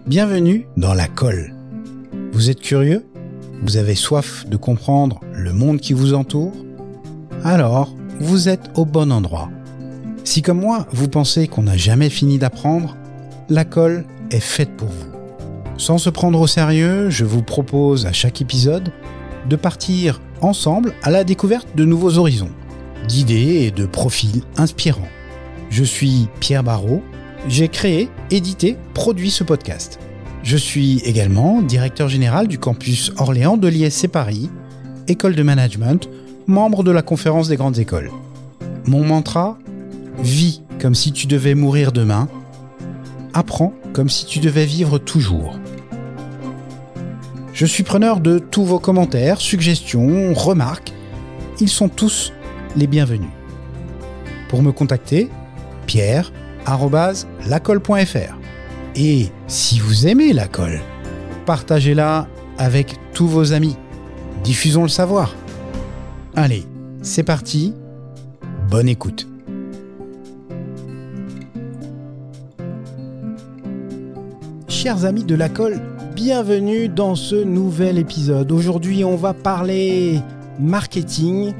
Bienvenue dans La Colle. Vous êtes curieux ? Vous avez soif de comprendre le monde qui vous entoure ? Alors, vous êtes au bon endroit. Si comme moi, vous pensez qu'on n'a jamais fini d'apprendre, La Colle est faite pour vous. Sans se prendre au sérieux, je vous propose à chaque épisode de partir ensemble à la découverte de nouveaux horizons, d'idées et de profils inspirants. Je suis Pierre Barrault, j'ai créé, édité, produit ce podcast. Je suis également directeur général du campus Orléans de l'ISC Paris, école de management, membre de la conférence des grandes écoles. Mon mantra ? Vis comme si tu devais mourir demain, apprends comme si tu devais vivre toujours. Je suis preneur de tous vos commentaires, suggestions, remarques. Ils sont tous les bienvenus. Pour me contacter, pierre@lacolle.fr. Et si vous aimez La Colle, partagez-la avec tous vos amis. Diffusons le savoir. Allez, c'est parti. Bonne écoute. Chers amis de La Colle, bienvenue dans ce nouvel épisode. Aujourd'hui, on va parler marketing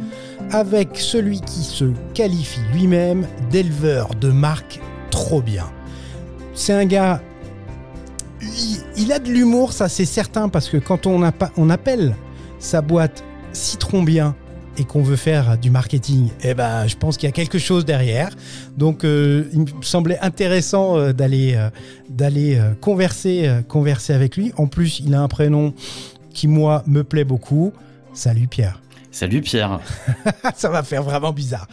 avec celui qui se qualifie lui-même d'éleveur de marque trop bien. C'est un gars, il a de l'humour, ça c'est certain, parce que quand on appelle sa boîte Citron Bien et qu'on veut faire du marketing, je pense qu'il y a quelque chose derrière. Donc, il me semblait intéressant d'aller converser avec lui. En plus, il a un prénom qui, moi, me plaît beaucoup. Salut Pierre. Salut Pierre. Ça va faire vraiment bizarre.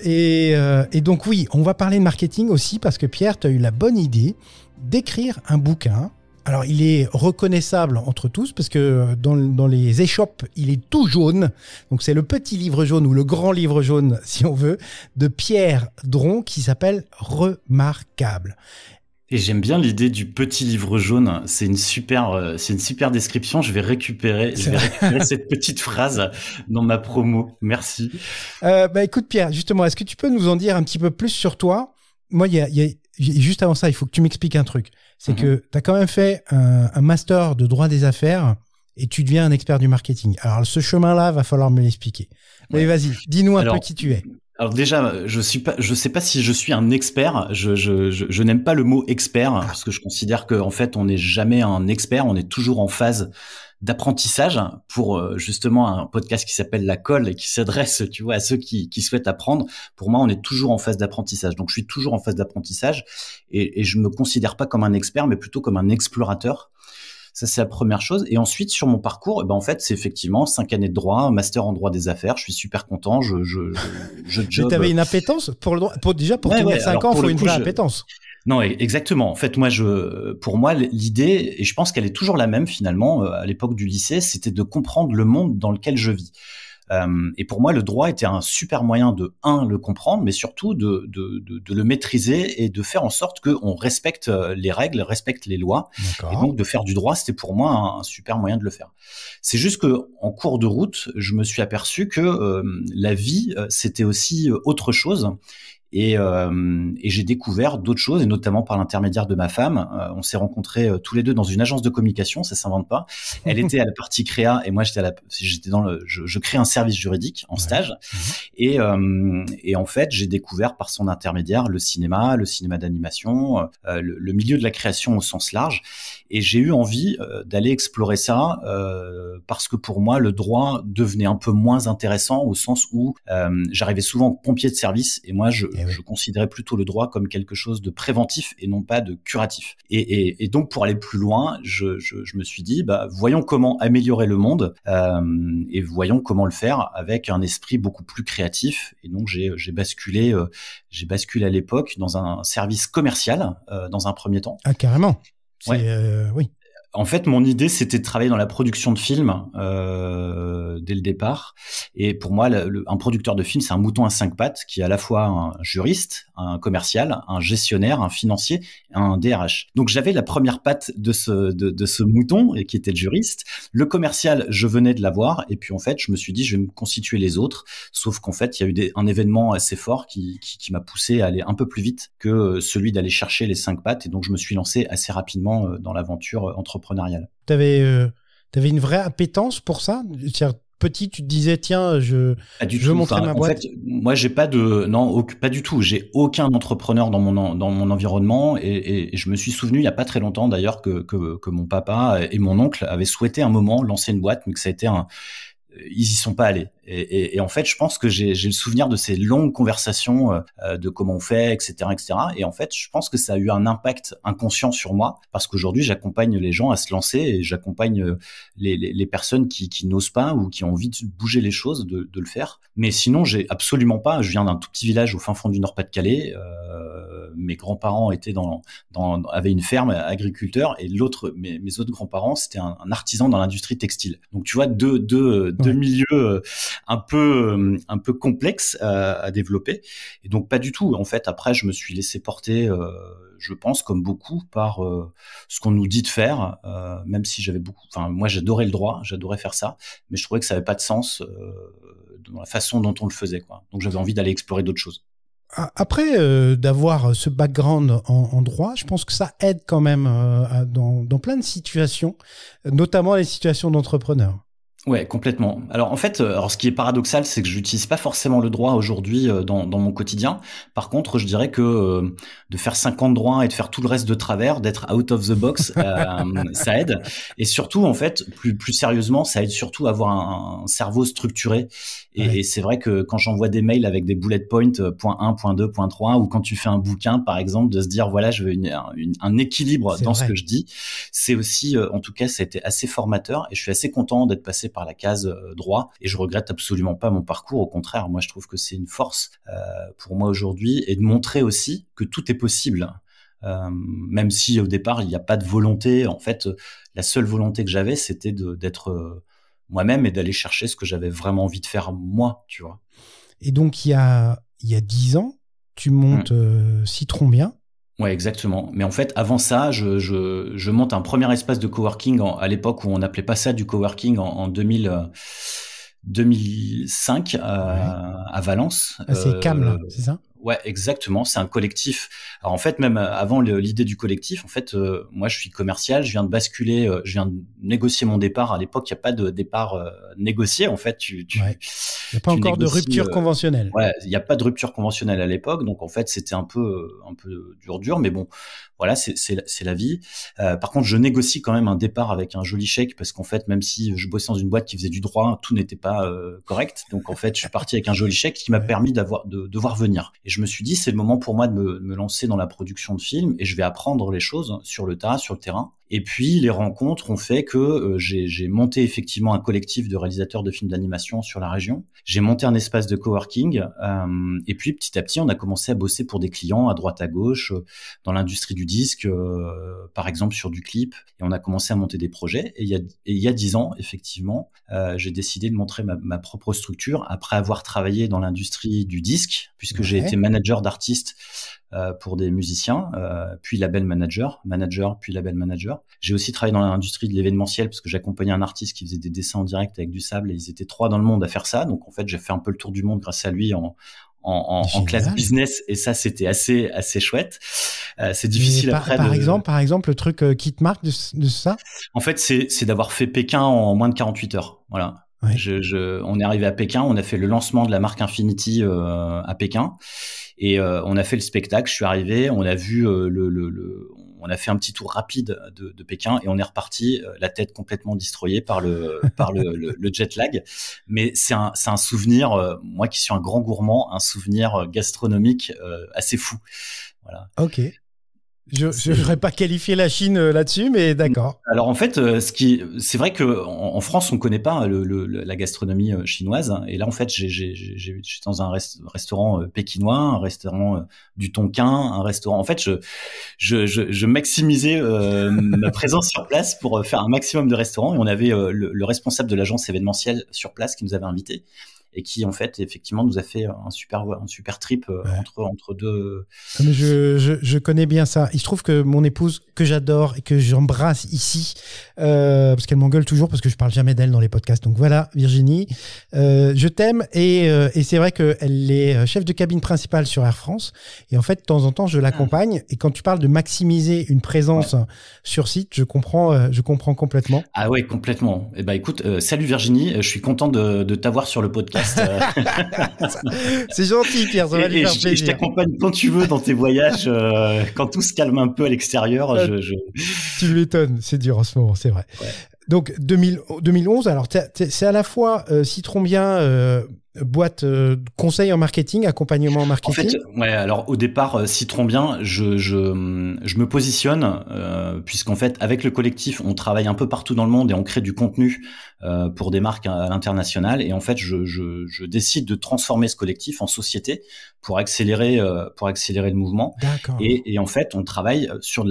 Et donc oui, on va parler de marketing aussi parce que Pierre, tu as eu la bonne idée d'écrire un bouquin. Alors, il est reconnaissable entre tous parce que dans les échoppes, il est tout jaune. Donc, c'est le petit livre jaune ou le grand livre jaune, si on veut, de Pierre Dron qui s'appelle Remarquable. Et j'aime bien l'idée du petit livre jaune. C'est une super description. Je vais récupérer cette petite phrase dans ma promo. Merci. Écoute Pierre, justement, est-ce que tu peux nous en dire un petit peu plus sur toi ? Moi, juste avant ça, il faut que tu m'expliques un truc. C'est que tu as quand même fait un master de droit des affaires et tu deviens un expert du marketing. Alors, ce chemin-là, va falloir me l'expliquer. Mais vas-y, dis-nous un peu qui tu es. Alors déjà, je sais pas si je suis un expert. Je n'aime pas le mot expert parce que je considère que en fait, on n'est jamais un expert. On est toujours en phase d'apprentissage pour justement un podcast qui s'appelle La Colle et qui s'adresse, tu vois, à ceux qui souhaitent apprendre. Pour moi, on est toujours en phase d'apprentissage. Donc, je suis toujours en phase d'apprentissage et je me considère pas comme un expert, mais plutôt comme un explorateur. Ça, c'est la première chose. Et ensuite, sur mon parcours, en fait, c'est effectivement 5 années de droit, un master en droit des affaires. Je suis super content. Je job. Mais t'avais une appétence pour le droit. Déjà, pour tenir 5 ans, il faut une vraie appétence. Non, exactement. En fait, pour moi, l'idée, et je pense qu'elle est toujours la même finalement, à l'époque du lycée, c'était de comprendre le monde dans lequel je vis. Et pour moi, le droit était un super moyen de, le comprendre, mais surtout de le maîtriser et de faire en sorte qu'on respecte les règles, respecte les lois. D'accord. Et donc, de faire du droit, c'était pour moi un super moyen de le faire. C'est juste que, en cours de route, je me suis aperçu que la vie, c'était aussi autre chose. Et j'ai découvert d'autres choses, et notamment par l'intermédiaire de ma femme. On s'est rencontrés tous les deux dans une agence de communication, ça s'invente pas. Elle était à la partie créa et moi j'étais je crée un service juridique en stage. Et en fait, j'ai découvert par son intermédiaire le cinéma d'animation, le milieu de la création au sens large. Et j'ai eu envie d'aller explorer ça parce que pour moi, le droit devenait un peu moins intéressant au sens où j'arrivais souvent pompier de service et moi, je considérais plutôt le droit comme quelque chose de préventif et non pas de curatif. Et donc, pour aller plus loin, je me suis dit, voyons comment améliorer le monde et voyons comment le faire avec un esprit beaucoup plus créatif. Et donc, j'ai basculé à l'époque dans un service commercial dans un premier temps. Ah, carrément. Ouais. Oui. En fait, mon idée, c'était de travailler dans la production de films dès le départ. Et pour moi, un producteur de film, c'est un mouton à cinq pattes qui est à la fois un juriste, un commercial, un gestionnaire, un financier, un DRH. Donc, j'avais la première patte de ce mouton, et qui était le juriste. Le commercial, je venais de l'avoir. Et puis, en fait, je me suis dit, je vais me constituer les autres. Sauf qu'en fait, il y a eu un événement assez fort qui m'a poussé à aller un peu plus vite que celui d'aller chercher les cinq pattes. Et donc, je me suis lancé assez rapidement dans l'aventure entrepreneuriale. T'avais une vraie appétence pour ça? C'est-à-dire, petit, tu te disais, tiens, je veux montrer ma boîte. En fait, moi, j'ai pas pas du tout. J'ai aucun entrepreneur dans mon environnement, et je me suis souvenu il y a pas très longtemps d'ailleurs que mon papa et mon oncle avaient souhaité un moment lancer une boîte, mais que ça a été ils y sont pas allés. Et en fait, je pense que j'ai le souvenir de ces longues conversations de comment on fait, etc., etc. Et en fait, je pense que ça a eu un impact inconscient sur moi, parce qu'aujourd'hui, j'accompagne les gens à se lancer, et j'accompagne les personnes qui n'osent pas ou qui ont envie de bouger les choses, de le faire. Mais sinon, j'ai absolument pas. Je viens d'un tout petit village au fin fond du Nord-Pas-de-Calais. Mes grands-parents étaient avaient une ferme, agriculteur, et mes autres grands-parents, c'était un artisan dans l'industrie textile. Donc, tu vois, deux milieux un peu complexe à développer. Et donc pas du tout. En fait, après, je me suis laissé porter, je pense, comme beaucoup, par ce qu'on nous dit de faire, même si moi, j'adorais le droit, j'adorais faire ça, mais je trouvais que ça avait pas de sens dans la façon dont on le faisait, quoi. Donc j'avais envie d'aller explorer d'autres choses. Après d'avoir ce background en droit, je pense que ça aide quand même dans plein de situations, notamment les situations d'entrepreneurs. Ouais, complètement. Alors en fait, ce qui est paradoxal, c'est que j'utilise pas forcément le droit aujourd'hui dans mon quotidien. Par contre, je dirais que de faire 50 droits et de faire tout le reste de travers, d'être out of the box, ça aide. Et surtout, en fait, plus sérieusement, ça aide surtout à avoir un cerveau structuré. Et c'est vrai que quand j'envoie des mails avec des bullet points, point 1, point 2, point 3, ou quand tu fais un bouquin, par exemple, de se dire, voilà, je veux un équilibre dans ce que je dis, c'est aussi, en tout cas, ça a été assez formateur, et je suis assez content d'être passé par la case droit, et je regrette absolument pas mon parcours. Au contraire, moi, je trouve que c'est une force pour moi aujourd'hui, et de montrer aussi que tout est possible. Même si au départ, il n'y a pas de volonté. En fait, la seule volonté que j'avais, c'était d'être moi-même et d'aller chercher ce que j'avais vraiment envie de faire moi, tu vois. Et donc, il y a 10 ans, tu montes Citron Bien. Ouais, exactement. Mais en fait, avant ça, je monte un premier espace de coworking à l'époque où on n'appelait pas ça du coworking, en 2005 à Valence. C'est CAM, là, c'est ça? Ouais, exactement. C'est un collectif. Alors en fait, même avant l'idée du collectif, en fait, moi je suis commercial, je viens de basculer, je viens de négocier mon départ. À l'époque, il n'y a pas de départ négocié. En fait, il n'y a pas encore de rupture conventionnelle. Ouais, il n'y a pas de rupture conventionnelle à l'époque, donc en fait, c'était un peu dur, mais bon, voilà, c'est la vie. Par contre, je négocie quand même un départ avec un joli chèque, parce qu'en fait, même si je bossais dans une boîte qui faisait du droit, tout n'était pas correct. Donc en fait, je suis parti avec un joli chèque qui m'a permis de voir venir. Et je me suis dit, c'est le moment pour moi de me lancer dans la production de films, et je vais apprendre les choses sur le tas, sur le terrain. Et puis, les rencontres ont fait que j'ai monté effectivement un collectif de réalisateurs de films d'animation sur la région. J'ai monté un espace de coworking. Et puis, petit à petit, on a commencé à bosser pour des clients à droite à gauche, dans l'industrie du disque, par exemple sur du clip. Et on a commencé à monter des projets. Et il y a 10 ans, effectivement, j'ai décidé de montrer ma propre structure, après avoir travaillé dans l'industrie du disque, puisque j'ai été manager d'artistes pour des musiciens, puis label manager, puis label manager. J'ai aussi travaillé dans l'industrie de l'événementiel, parce que j'accompagnais un artiste qui faisait des dessins en direct avec du sable, et ils étaient 3 dans le monde à faire ça. Donc en fait, j'ai fait un peu le tour du monde grâce à lui en classe business, et ça, c'était assez chouette. C'est difficile après. Par exemple, le truc qui te marque de ça? En fait, c'est d'avoir fait Pékin en moins de 48 heures. Voilà. Ouais. On est arrivé à Pékin, on a fait le lancement de la marque Infinity à Pékin, et on a fait le spectacle. Je suis arrivé, on a vu on a fait un petit tour rapide de Pékin, et on est reparti la tête complètement destroyée par le jet lag. Mais c'est un souvenir, moi qui suis un grand gourmand, un souvenir gastronomique assez fou. Voilà. Ok. n'aurais pas qualifié la Chine là-dessus, mais d'accord. Alors en fait, c'est vrai que en France, on connaît pas la gastronomie chinoise. Hein, et là, en fait, j'étais dans un restaurant pékinois, un restaurant du Tonkin, un restaurant. En fait, je maximisais ma présence sur place pour faire un maximum de restaurants. Et on avait le responsable de l'agence événementielle sur place qui nous avait invités. Et qui en fait effectivement nous a fait un super trip entre deux. Mais je connais bien ça. Il se trouve que mon épouse, que j'adore et que j'embrasse ici, parce qu'elle m'engueule toujours parce que je parle jamais d'elle dans les podcasts. Donc voilà, Virginie, je t'aime et c'est vrai qu'elle est chef de cabine principale sur Air France et en fait de temps en temps je l'accompagne et quand tu parles de maximiser une présence sur site, je comprends complètement. Ah ouais, complètement. Eh ben écoute, salut Virginie, je suis content de t'avoir sur le podcast. C'est gentil Pierre, ça va lui faire plaisir. Je t'accompagne quand tu veux dans tes voyages, quand tout se calme un peu à l'extérieur. Tu m'étonnes, c'est dur en ce moment, c'est vrai. Ouais. Donc 2011, alors c'est à la fois Citron Bien, boîte conseil en marketing, accompagnement en marketing. En fait, ouais. Alors au départ, Citron Bien, je me positionne puisqu'en fait avec le collectif, on travaille un peu partout dans le monde et on crée du contenu pour des marques à l'international. Et en fait, je décide de transformer ce collectif en société pour accélérer le mouvement. D'accord. Et en fait, on travaille sur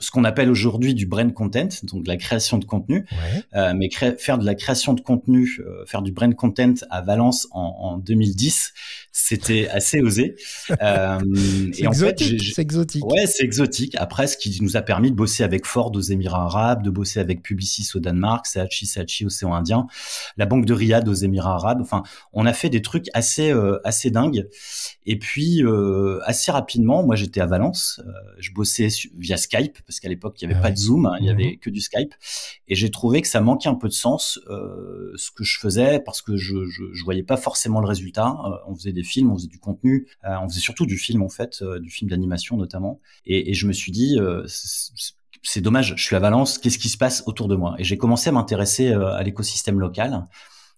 ce qu'on appelle aujourd'hui du brand content, donc de la création de contenu, mais faire de la création de contenu, faire du brand content à Valence en 2010, c'était assez osé. C'est exotique, c'est exotique. Ouais, c'est exotique. Après, ce qui nous a permis de bosser avec Ford aux Émirats Arabes, de bosser avec Publicis au Danemark, Saatchi Océan Indien, la Banque de Riyad aux Émirats Arabes. Enfin, on a fait des trucs assez dingues. Et puis, assez rapidement, moi, j'étais à Valence. Je bossais via Skype parce qu'à l'époque, il n'y avait pas de Zoom, il y avait que du Skype. Et j'ai trouvé que ça manquait un peu de sens, ce que je faisais, parce que je voyais pas forcément le résultat. On faisait des films, on faisait du contenu, on faisait surtout du film en fait, du film d'animation notamment. Et je me suis dit, c'est dommage, je suis à Valence, qu'est-ce qui se passe autour de moi? Et j'ai commencé à m'intéresser à l'écosystème local.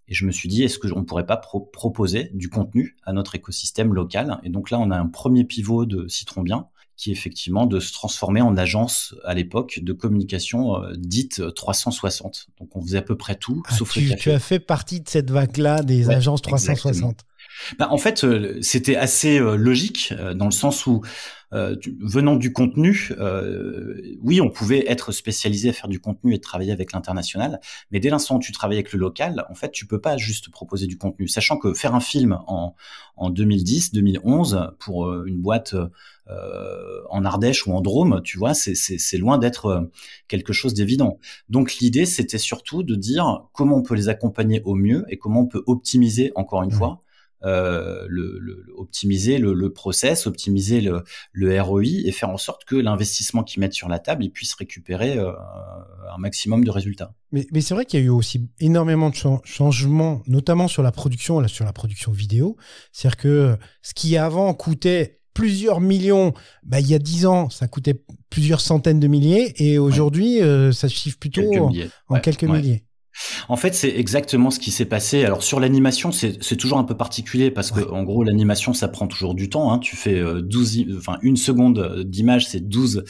Et je me suis dit, est-ce qu'on pourrait pas proposer du contenu à notre écosystème local? Et donc là, on a un premier pivot de Citron Bien, qui est effectivement de se transformer en agence à l'époque de communication dite 360. Donc on faisait à peu près tout, sauf le café. Tu as fait partie de cette vague-là des agences 360. Exactement. En fait, c'était assez logique dans le sens où venant du contenu, oui, on pouvait être spécialisé à faire du contenu et travailler avec l'international, mais dès l'instant où tu travailles avec le local, en fait, tu peux pas juste proposer du contenu, sachant que faire un film en 2010, 2011 pour une boîte en Ardèche ou en Drôme, tu vois, c'est loin d'être quelque chose d'évident. Donc l'idée, c'était surtout de dire comment on peut les accompagner au mieux et comment on peut optimiser, encore une fois, optimiser le process, optimiser le ROI et faire en sorte que l'investissement qu'ils mettent sur la table, ils puissent récupérer un maximum de résultats. Mais c'est vrai qu'il y a eu aussi énormément de changements, notamment sur la production vidéo. C'est-à-dire que ce qui avant coûtait plusieurs millions, il y a 10 ans, ça coûtait plusieurs centaines de milliers et aujourd'hui, ça chiffre plutôt en quelques milliers. En fait, c'est exactement ce qui s'est passé. Alors sur l'animation, c'est toujours un peu particulier parce que en gros, l'animation, ça prend toujours du temps. Hein. Tu fais 1 seconde d'image, c'est 12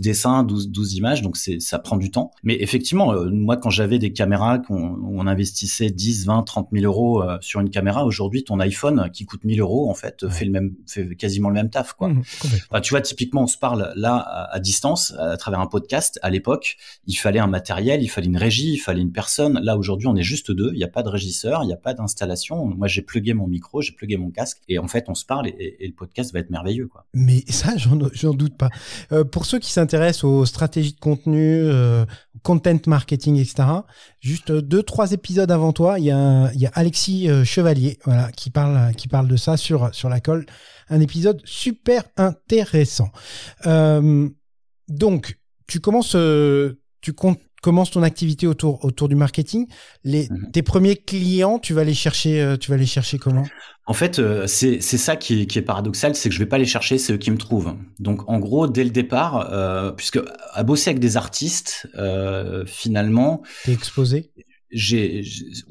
dessins, 12 images, donc ça prend du temps. Mais effectivement, moi, quand j'avais des caméras, on investissait 10, 20, 30 000 euros sur une caméra, aujourd'hui, ton iPhone qui coûte 1 000 euros, en fait, fait quasiment le même taf, quoi. Tu vois, typiquement, on se parle là à distance, à travers un podcast. À l'époque, il fallait un matériel, il fallait une régie, il fallait une personne. Là, aujourd'hui, on est juste deux. Il n'y a pas de régisseur, il n'y a pas d'installation. Moi, j'ai plugué mon micro, j'ai plugué mon casque, et en fait, on se parle et le podcast va être merveilleux, quoi. Mais ça, j'en doute pas. Pour ceux qui s'intéressent aux stratégies de contenu, content marketing, etc., juste 2-3 épisodes avant toi, il y a Alexis Chevalier, voilà, qui parle de ça sur la colle. Un épisode super intéressant. Donc, tu commences ton activité autour du marketing. Tes premiers clients, tu vas les chercher comment? En fait, c'est ça qui est paradoxal, c'est que je vais pas les chercher, c'est eux qui me trouvent. Donc, en gros, dès le départ, puisque à bosser avec des artistes, finalement, t'es exposé.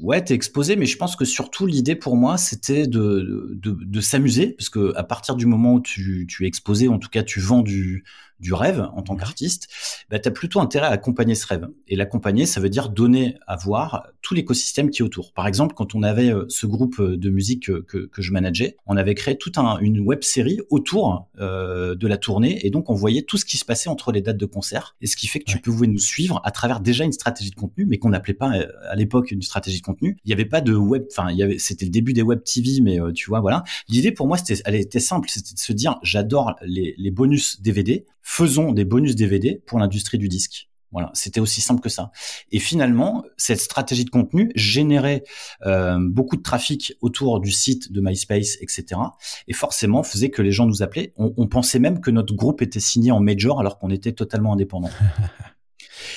ouais, t'es exposé, mais je pense que surtout l'idée pour moi, c'était de s'amuser, parce que à partir du moment où tu es exposé, en tout cas, tu vends du rêve en tant qu'artiste, bah, t'as plutôt intérêt à accompagner ce rêve. Et l'accompagner, ça veut dire donner à voir tout l'écosystème qui est autour. Par exemple, quand on avait ce groupe de musique que je manageais, on avait créé toute une web série autour de la tournée, et donc on voyait tout ce qui se passait entre les dates de concert, et ce qui fait que tu pouvais nous suivre à travers déjà une stratégie de contenu, mais qu'on n'appelait pas à l'époque une stratégie de contenu. Il n'y avait pas de web, enfin c'était le début des web TV, mais tu vois, voilà. L'idée pour moi, elle était simple, c'était de se dire, j'adore les bonus DVD, faisons des bonus DVD pour l'industrie du disque. Voilà, c'était aussi simple que ça. Et finalement, cette stratégie de contenu générait beaucoup de trafic autour du site de MySpace, etc. Et forcément, faisait que les gens nous appelaient. On pensait même que notre groupe était signé en major alors qu'on était totalement indépendant.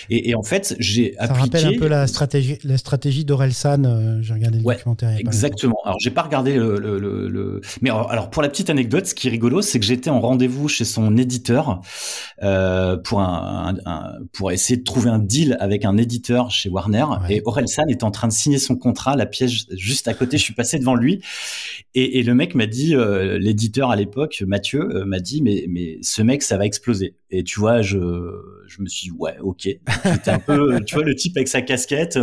Et en fait, j'ai appliqué... Ça rappelle un peu la stratégie d'Orelsan. J'ai regardé le documentaire. Exactement. Alors, j'ai pas regardé mais alors, pour la petite anecdote, ce qui est rigolo, c'est que j'étais en rendez-vous chez son éditeur pour essayer de trouver un deal avec un éditeur chez Warner. Ouais. Et Orelsan était en train de signer son contrat, la pièce juste à côté. Je suis passé devant lui et le mec m'a dit, l'éditeur à l'époque, Mathieu, m'a dit, mais ce mec, ça va exploser. Et tu vois, je me suis dit, ouais, ok. C'était un peu, tu vois, le type avec sa casquette.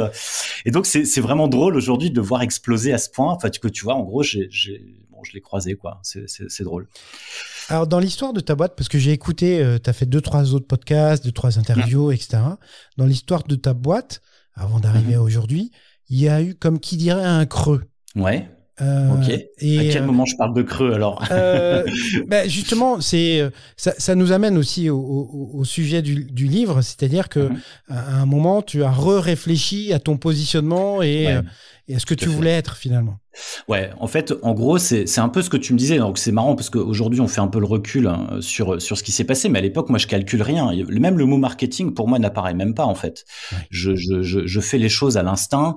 Et donc, c'est vraiment drôle aujourd'hui de voir exploser à ce point. Enfin, que tu vois, en gros, je l'ai croisé, quoi. C'est drôle. Alors, dans l'histoire de ta boîte, parce que j'ai écouté, tu as fait 2-3 autres podcasts, 2-3 interviews, etc. Dans l'histoire de ta boîte, avant d'arriver à aujourd'hui, il y a eu, comme qui dirait, un creux. Ouais. Ok. Et à quel moment je parle de creux alors? Justement, ça nous amène aussi au sujet du livre, c'est-à-dire que à un moment tu as réfléchi à ton positionnement et à ce que tu voulais être finalement. Ouais, en fait, en gros, c'est un peu ce que tu me disais. Donc c'est marrant parce qu'aujourd'hui on fait un peu le recul sur ce qui s'est passé, mais à l'époque moi je calcule rien. Même le mot marketing pour moi n'apparaît même pas en fait. Ouais. Je fais les choses à l'instinct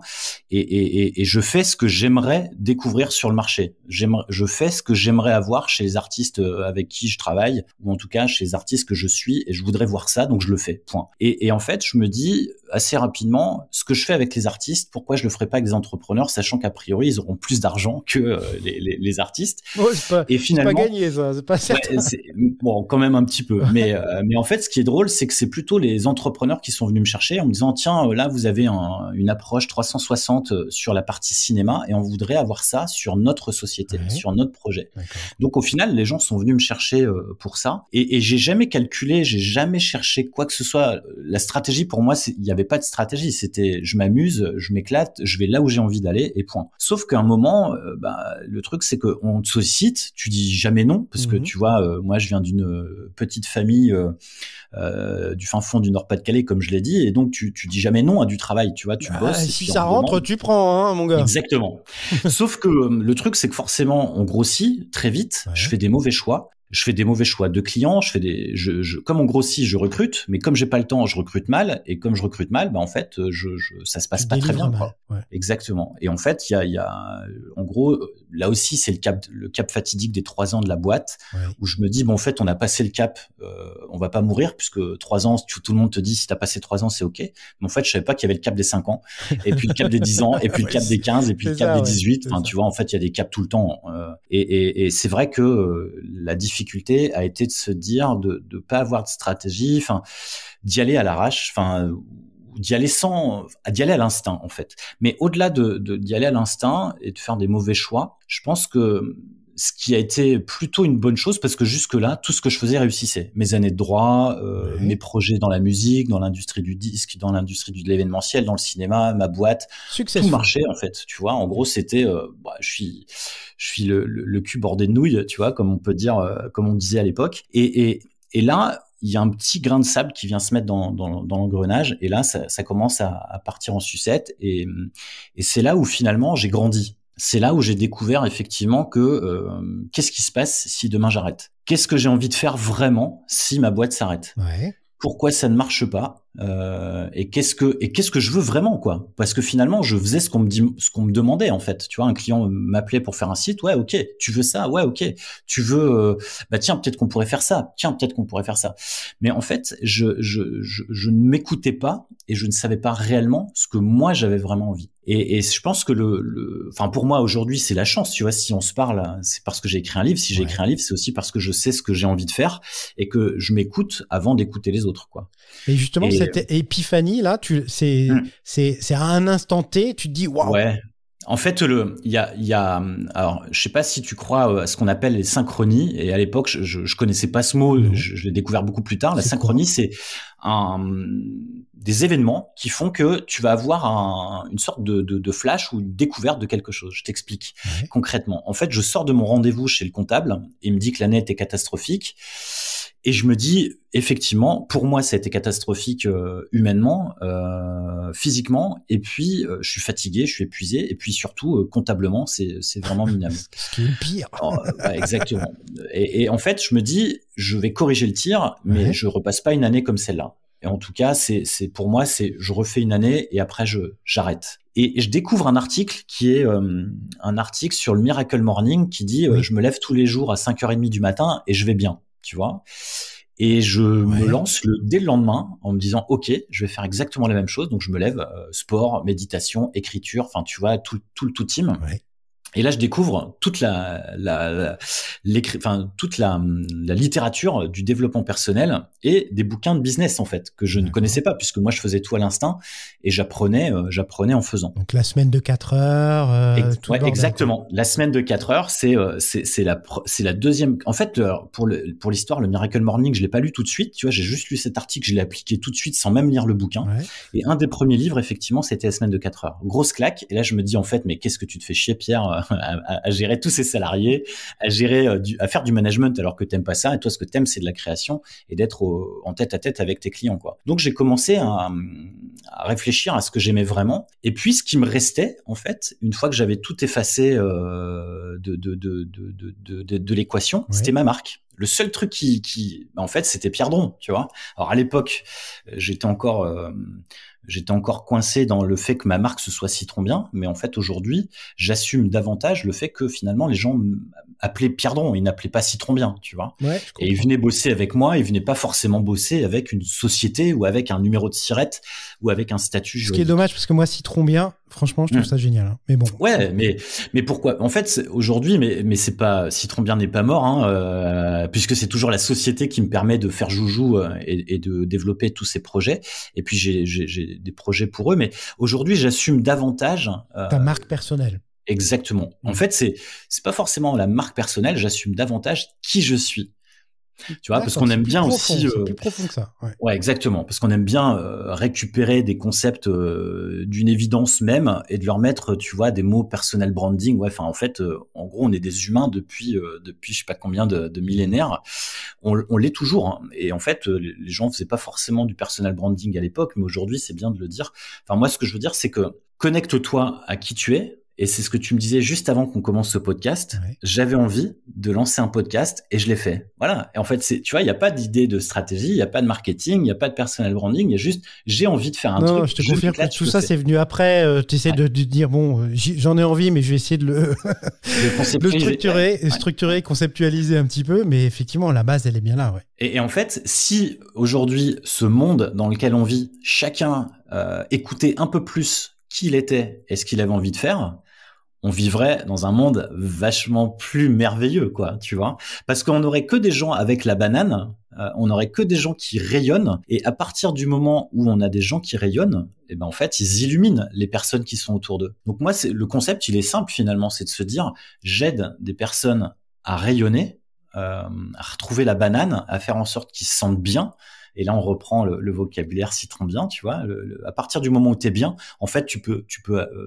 et je fais ce que j'aimerais découvrir sur le marché. Je fais ce que j'aimerais avoir chez les artistes avec qui je travaille, ou en tout cas chez les artistes que je suis, et je voudrais voir ça, donc je le fais. Point. Et en fait, je me dis assez rapidement, ce que je fais avec les artistes, pourquoi je le ferais pas avec des entrepreneurs, sachant qu'a priori ils auront plus d'argent que les artistes. Ouais, et finalement, c'est pas gagné, ça, c'est pas certain. Bon, quand même un petit peu. Mais en fait, ce qui est drôle, c'est que c'est plutôt les entrepreneurs qui sont venus me chercher en me disant, tiens, là, vous avez une approche 360 sur la partie cinéma et on voudrait avoir ça sur notre société, sur notre projet. Donc, au final, les gens sont venus me chercher pour ça. Et j'ai jamais calculé, j'ai jamais cherché quoi que ce soit. La stratégie, pour moi, il y avait pas de stratégie. C'était, je m'amuse, je m'éclate, je vais là où j'ai envie d'aller et point. Sauf qu'à un moment, le truc, c'est qu'on te sollicite, tu dis jamais non, parce que tu vois, moi, je viens d'une petite famille du fin fond du Nord-Pas-de-Calais, comme je l'ai dit, et donc tu dis jamais non à du travail, tu vois, tu bosses. Si ça rentre, tu prends, hein, mon gars. Exactement. Sauf que le truc, c'est que forcément, on grossit très vite, je fais des mauvais choix. Je fais des mauvais choix de clients, comme on grossit, je recrute, mais comme j'ai pas le temps, je recrute mal, et comme je recrute mal, en fait, ça se passe pas très bien, quoi. Ouais. Exactement. Et en fait, il y a, en gros, là aussi, c'est le cap fatidique des 3 ans de la boîte, où je me dis, en fait, on a passé le cap, on va pas mourir, puisque 3 ans, tout le monde te dit, si t'as passé 3 ans, c'est ok. Mais en fait, je savais pas qu'il y avait le cap des 5 ans, et puis le cap des 10 ans, et puis le cap des 15, et puis le cap des 18. Enfin, tu vois, en fait, il y a des caps tout le temps. Et c'est vrai que la difficulté a été de se dire de pas avoir de stratégie, enfin d'y aller à l'arrache, enfin d'y aller à l'instinct en fait. Mais au-delà d'y aller à l'instinct et de faire des mauvais choix, je pense que ce qui a été plutôt une bonne chose, parce que jusque-là, tout ce que je faisais réussissait. Mes années de droit, mes projets dans la musique, dans l'industrie du disque, dans l'industrie de l'événementiel, dans le cinéma, ma boîte, tout marchait en fait. Tu vois, en gros, c'était, je suis le cul bordé de nouilles, tu vois, comme on peut dire, comme on disait à l'époque. Et là, il y a un petit grain de sable qui vient se mettre dans l'engrenage, et là, ça commence à partir en sucette. Et c'est là où finalement j'ai grandi. C'est là où j'ai découvert effectivement que qu'est-ce qui se passe si demain j'arrête ? Qu'est-ce que j'ai envie de faire vraiment si ma boîte s'arrête ? Pourquoi ça ne marche pas ? et qu'est-ce que je veux vraiment, quoi. Parce que finalement, je faisais ce qu'on me demandait, en fait. Tu vois, un client m'appelait pour faire un site. Ouais, ok. Tu veux ça? Ouais, ok. Tu veux, bah tiens, peut-être qu'on pourrait faire ça. Tiens, peut-être qu'on pourrait faire ça. Mais en fait, je ne m'écoutais pas et je ne savais pas réellement ce que moi j'avais vraiment envie. Et je pense que enfin pour moi aujourd'hui c'est la chance, tu vois, si on se parle, c'est parce que j'ai écrit un livre. Si j'ai écrit un livre, c'est aussi parce que je sais ce que j'ai envie de faire et que je m'écoute avant d'écouter les autres, quoi. Et justement, cette épiphanie là, c'est à un instant T, tu te dis waouh. Ouais. En fait, il y a, alors, je sais pas si tu crois à ce qu'on appelle les synchronies. Et à l'époque, je connaissais pas ce mot. Je l'ai découvert beaucoup plus tard. La synchronie, c'est des événements qui font que tu vas avoir une sorte de flash ou une découverte de quelque chose. Je t'explique concrètement. En fait, je sors de mon rendez-vous chez le comptable. Il me dit que l'année était catastrophique. Et je me dis, effectivement, pour moi, ça a été catastrophique humainement, physiquement, et puis je suis fatigué, je suis épuisé, et puis surtout, comptablement, c'est vraiment minable. Ce qui est pire. Ouais, exactement. Et en fait, je me dis, je vais corriger le tir, mais je repasse pas une année comme celle-là. Et en tout cas, c'est pour moi, je refais une année et après j'arrête. Et je découvre un article qui est un article sur le Miracle Morning qui dit je me lève tous les jours à 5h30 du matin et je vais bien. Tu vois, et je me lance dès le lendemain en me disant ok, je vais faire exactement la même chose. Donc je me lève, sport, méditation, écriture, enfin tu vois tout le team. Et là, je découvre toute la littérature du développement personnel et des bouquins de business, en fait, que je ne connaissais pas, puisque moi, je faisais tout à l'instinct et j'apprenais en faisant. Donc, la semaine de 4 heures, tout exactement. La semaine de 4 heures, c'est la deuxième. En fait, pour l'histoire, le Miracle Morning, je l'ai pas lu tout de suite. Tu vois, j'ai juste lu cet article, je l'ai appliqué tout de suite sans même lire le bouquin. Et un des premiers livres, effectivement, c'était la semaine de 4 heures. Grosse claque. Et là, je me dis, en fait, mais qu'est-ce que tu te fais chier, Pierre, à gérer tous ces salariés, à faire du management alors que t'aimes pas ça, et toi ce que t'aimes c'est de la création et d'être en tête à tête avec tes clients, quoi. Donc j'ai commencé à réfléchir à ce que j'aimais vraiment, et puis ce qui me restait en fait une fois que j'avais tout effacé de l'équation, c'était ma marque. Le seul truc qui en fait c'était Pierre Dron, tu vois. Alors à l'époque j'étais encore coincé dans le fait que ma marque ce soit Citron Bien, mais en fait aujourd'hui j'assume davantage le fait que finalement les gens m'appelaient Pierre Dron, ils n'appelaient pas Citron Bien, tu vois. Et ils venaient bosser avec moi, ils venaient pas forcément bosser avec une société ou avec un numéro de SIRET ou avec un statut juridique. Ce qui est dommage parce que moi Citron Bien, franchement je trouve ça génial, hein. Mais bon. Ouais, mais pourquoi? En fait aujourd'hui, mais c'est pas, Citron Bien n'est pas mort, hein, puisque c'est toujours la société qui me permet de faire joujou et de développer tous ces projets. Et puis j'ai des projets pour eux, mais aujourd'hui j'assume davantage ta marque personnelle. Exactement. En fait, c'est pas forcément la marque personnelle, j'assume davantage qui je suis. Tu vois, parce qu'on aime bien aussi. C'est plus profond que ça. Ouais, exactement. Parce qu'on aime bien récupérer des concepts d'une évidence même et de leur mettre, tu vois, des mots personal branding. Ouais, enfin, en fait, en gros, on est des humains depuis je sais pas combien de millénaires. On l'est toujours. Hein. Et en fait, les gens faisaient pas forcément du personal branding à l'époque, mais aujourd'hui, c'est bien de le dire. Enfin, moi, ce que je veux dire, c'est que connecte-toi à qui tu es. Et c'est ce que tu me disais juste avant qu'on commence ce podcast. J'avais envie de lancer un podcast et je l'ai fait. Voilà. Et en fait, tu vois, il n'y a pas d'idée de stratégie, il n'y a pas de marketing, il n'y a pas de personal branding. Il y a juste, j'ai envie de faire un truc. Non, je te confirme que tout ça, c'est venu après. Tu essaies de dire, bon, j'en ai envie, mais je vais essayer de le structurer, conceptualiser un petit peu. Mais effectivement, la base, elle est bien là. Et en fait, si aujourd'hui, ce monde dans lequel on vit, chacun écoutait un peu plus qui il était et ce qu'il avait envie de faire, on vivrait dans un monde vachement plus merveilleux, quoi, tu vois. Parce qu'on n'aurait que des gens avec la banane, on n'aurait que des gens qui rayonnent, et à partir du moment où on a des gens qui rayonnent, et ben en fait, ils illuminent les personnes qui sont autour d'eux. Donc moi, le concept, il est simple finalement, c'est de se dire, j'aide des personnes à rayonner, à retrouver la banane, à faire en sorte qu'ils se sentent bien. Et là, on reprend le vocabulaire Citron Bien, tu vois. À partir du moment où tu es bien, en fait, tu peux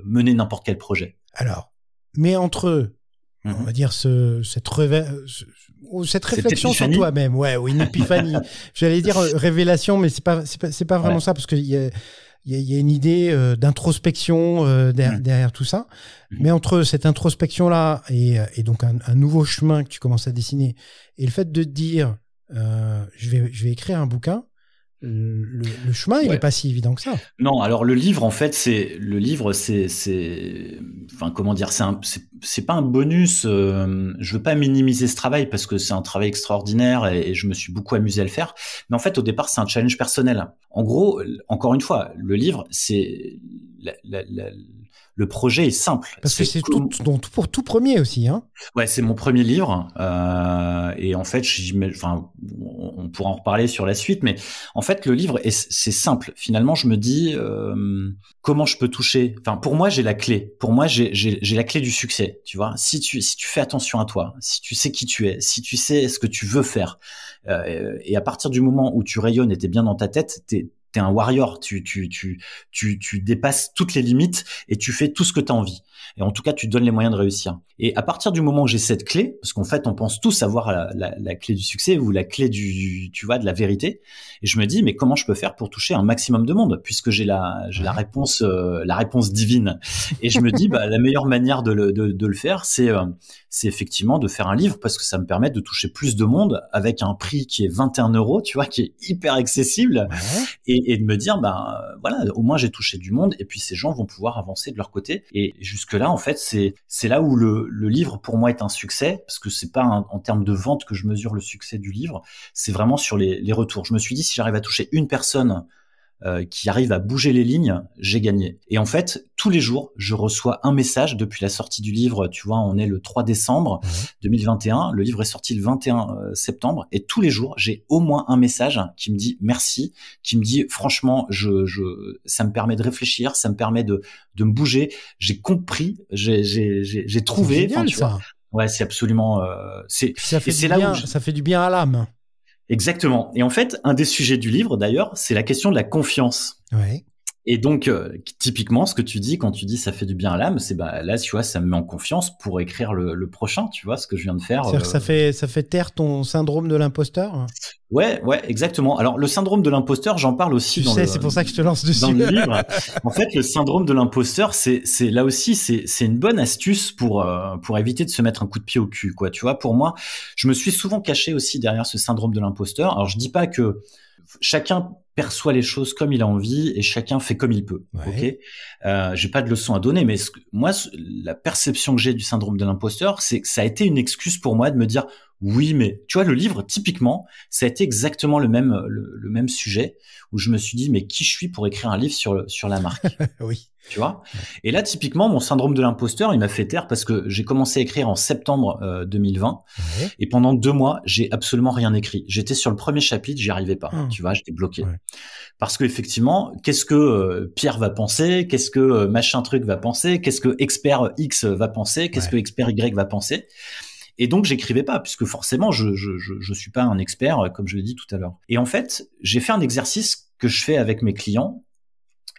mener n'importe quel projet. Alors, mais entre, on va dire, cette réflexion sur toi-même, ou une épiphanie. J'allais dire révélation, mais c'est pas vraiment ça, parce qu'il y a une idée d'introspection derrière tout ça. Mais entre cette introspection-là et donc un nouveau chemin que tu commences à dessiner, et le fait de te dire, je vais écrire un bouquin, le chemin, il Ouais. est pas si évident que ça. Non, alors le livre, en fait, enfin, comment dire, c'est pas un bonus. Je veux pas minimiser ce travail parce que c'est un travail extraordinaire et je me suis beaucoup amusé à le faire. Mais en fait, au départ, c'est un challenge personnel. En gros, encore une fois, le livre, c'est le projet est simple. Parce que c'est pour tout premier aussi, hein. Ouais, c'est mon premier livre, et en fait, enfin, on pourra en reparler sur la suite, mais en fait, le livre, c'est simple. Finalement, je me dis comment je peux toucher. Enfin, pour moi, j'ai la clé. Pour moi, j'ai la clé du succès. Tu vois, si tu fais attention à toi, si tu sais qui tu es, si tu sais ce que tu veux faire, et à partir du moment où tu rayonnes et t'es bien dans ta tête, t'es un warrior, tu dépasses toutes les limites et tu fais tout ce que tu as envie. Et en tout cas, tu te donnes les moyens de réussir. Et à partir du moment où j'ai cette clé, parce qu'en fait, on pense tous avoir la clé du succès ou la clé tu vois, de la vérité. Et je me dis, mais comment je peux faire pour toucher un maximum de monde, puisque j'ai la réponse divine. Et je me dis, bah, la meilleure manière de le faire, c'est effectivement de faire un livre, parce que ça me permet de toucher plus de monde avec un prix qui est 21 €, tu vois, qui est hyper accessible. Ouais. Et de me dire, ben voilà, au moins j'ai touché du monde et puis ces gens vont pouvoir avancer de leur côté. Et jusque-là, en fait, c'est là où le livre pour moi est un succès, parce que c'est pas en termes de vente que je mesure le succès du livre, c'est vraiment sur les retours. Je me suis dit, si j'arrive à toucher une personne qui arrive à bouger les lignes, j'ai gagné. Et en fait, tous les jours, je reçois un message depuis la sortie du livre. Tu vois, on est le 3 décembre 2021. Le livre est sorti le 21 septembre. Et tous les jours, j'ai au moins un message qui me dit merci, qui me dit franchement, ça me permet de réfléchir, ça me permet de me bouger. J'ai compris, j'ai trouvé. C'est génial, tu vois. ça. Ouais, c'est absolument. Puis ça fait du bien à l'âme. Exactement. Et en fait, un des sujets du livre, d'ailleurs, c'est la question de la confiance. Ouais. Et donc, typiquement, ce que tu dis quand tu dis ça fait du bien à l'âme, c'est bah là, tu vois, ça me met en confiance pour écrire le prochain, tu vois, ce que je viens de faire. C'est-à-dire que ça fait taire ton syndrome de l'imposteur. Ouais, exactement. Alors, le syndrome de l'imposteur, j'en parle aussi c'est pour ça que je te lance dessus. Dans le livre. En fait, le syndrome de l'imposteur, c'est là aussi, c'est une bonne astuce pour éviter de se mettre un coup de pied au cul, quoi. Tu vois, pour moi, je me suis souvent caché aussi derrière ce syndrome de l'imposteur. Alors, je dis pas que chacun perçoit les choses comme il a envie et chacun fait comme il peut. Ouais. Ok. J'ai pas de leçon à donner, mais moi, la perception que j'ai du syndrome de l'imposteur, c'est que ça a été une excuse pour moi de me dire oui, mais tu vois, le livre, typiquement, ça a été exactement le même sujet où je me suis dit, mais qui je suis pour écrire un livre sur la marque? Oui. Tu vois? Et là, typiquement, mon syndrome de l'imposteur, il m'a fait taire parce que j'ai commencé à écrire en septembre 2020 et pendant 2 mois, j'ai absolument rien écrit. J'étais sur le premier chapitre, j'y arrivais pas. Tu vois, j'étais bloqué. Ouais. Parce que effectivement, qu'est-ce que Pierre va penser? Qu'est-ce que machin truc va penser? Qu'est-ce que expert X va penser? Qu'est-ce que expert Y va penser? Et donc, j'écrivais pas, puisque forcément, je suis pas un expert, comme je l'ai dit tout à l'heure. Et en fait, j'ai fait un exercice que je fais avec mes clients,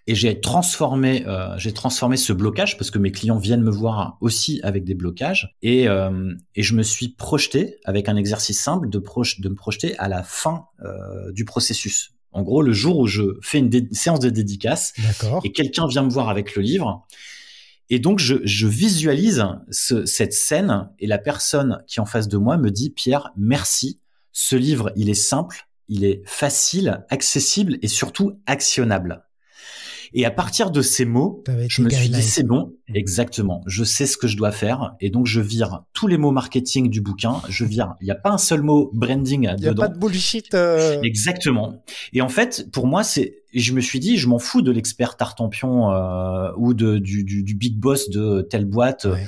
et j'ai transformé ce blocage, parce que mes clients viennent me voir aussi avec des blocages, et je me suis projeté avec un exercice simple de me projeter à la fin du processus. En gros, le jour où je fais une séance de dédicace, et quelqu'un vient me voir avec le livre. Et donc, je visualise cette scène et la personne qui est en face de moi me dit « Pierre, merci. Ce livre, il est simple, il est facile, accessible et surtout actionnable. » Et à partir de ces mots, je me suis dit « C'est bon, exactement. Je sais ce que je dois faire. » Et donc, je vire tous les mots marketing du bouquin. Il n'y a pas un seul mot branding dedans. Il n'y a pas de bullshit. Exactement. Et en fait, pour moi, je me suis dit, je m'en fous de l'expert Tartampion ou du big boss de telle boîte. Ouais.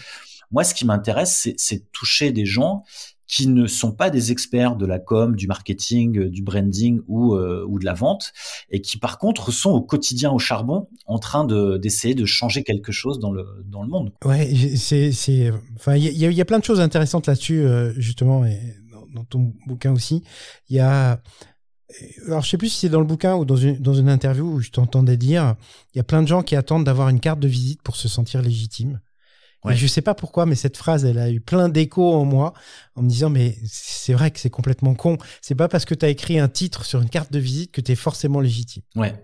Moi, ce qui m'intéresse, c'est de toucher des gens qui ne sont pas des experts de la com, du marketing, du branding ou de la vente, et qui par contre sont au quotidien au charbon en train d'essayer de changer quelque chose dans le monde. Ouais, enfin, il y a plein de choses intéressantes là-dessus justement, et dans ton bouquin aussi. Il y a Alors, je sais plus si c'est dans le bouquin ou dans une interview où je t'entendais dire, il y a plein de gens qui attendent d'avoir une carte de visite pour se sentir légitime. Ouais. Et je sais pas pourquoi, mais cette phrase, elle a eu plein d'échos en moi, en me disant, mais c'est vrai que c'est complètement con. C'est pas parce que tu as écrit un titre sur une carte de visite que tu es forcément légitime. Ouais.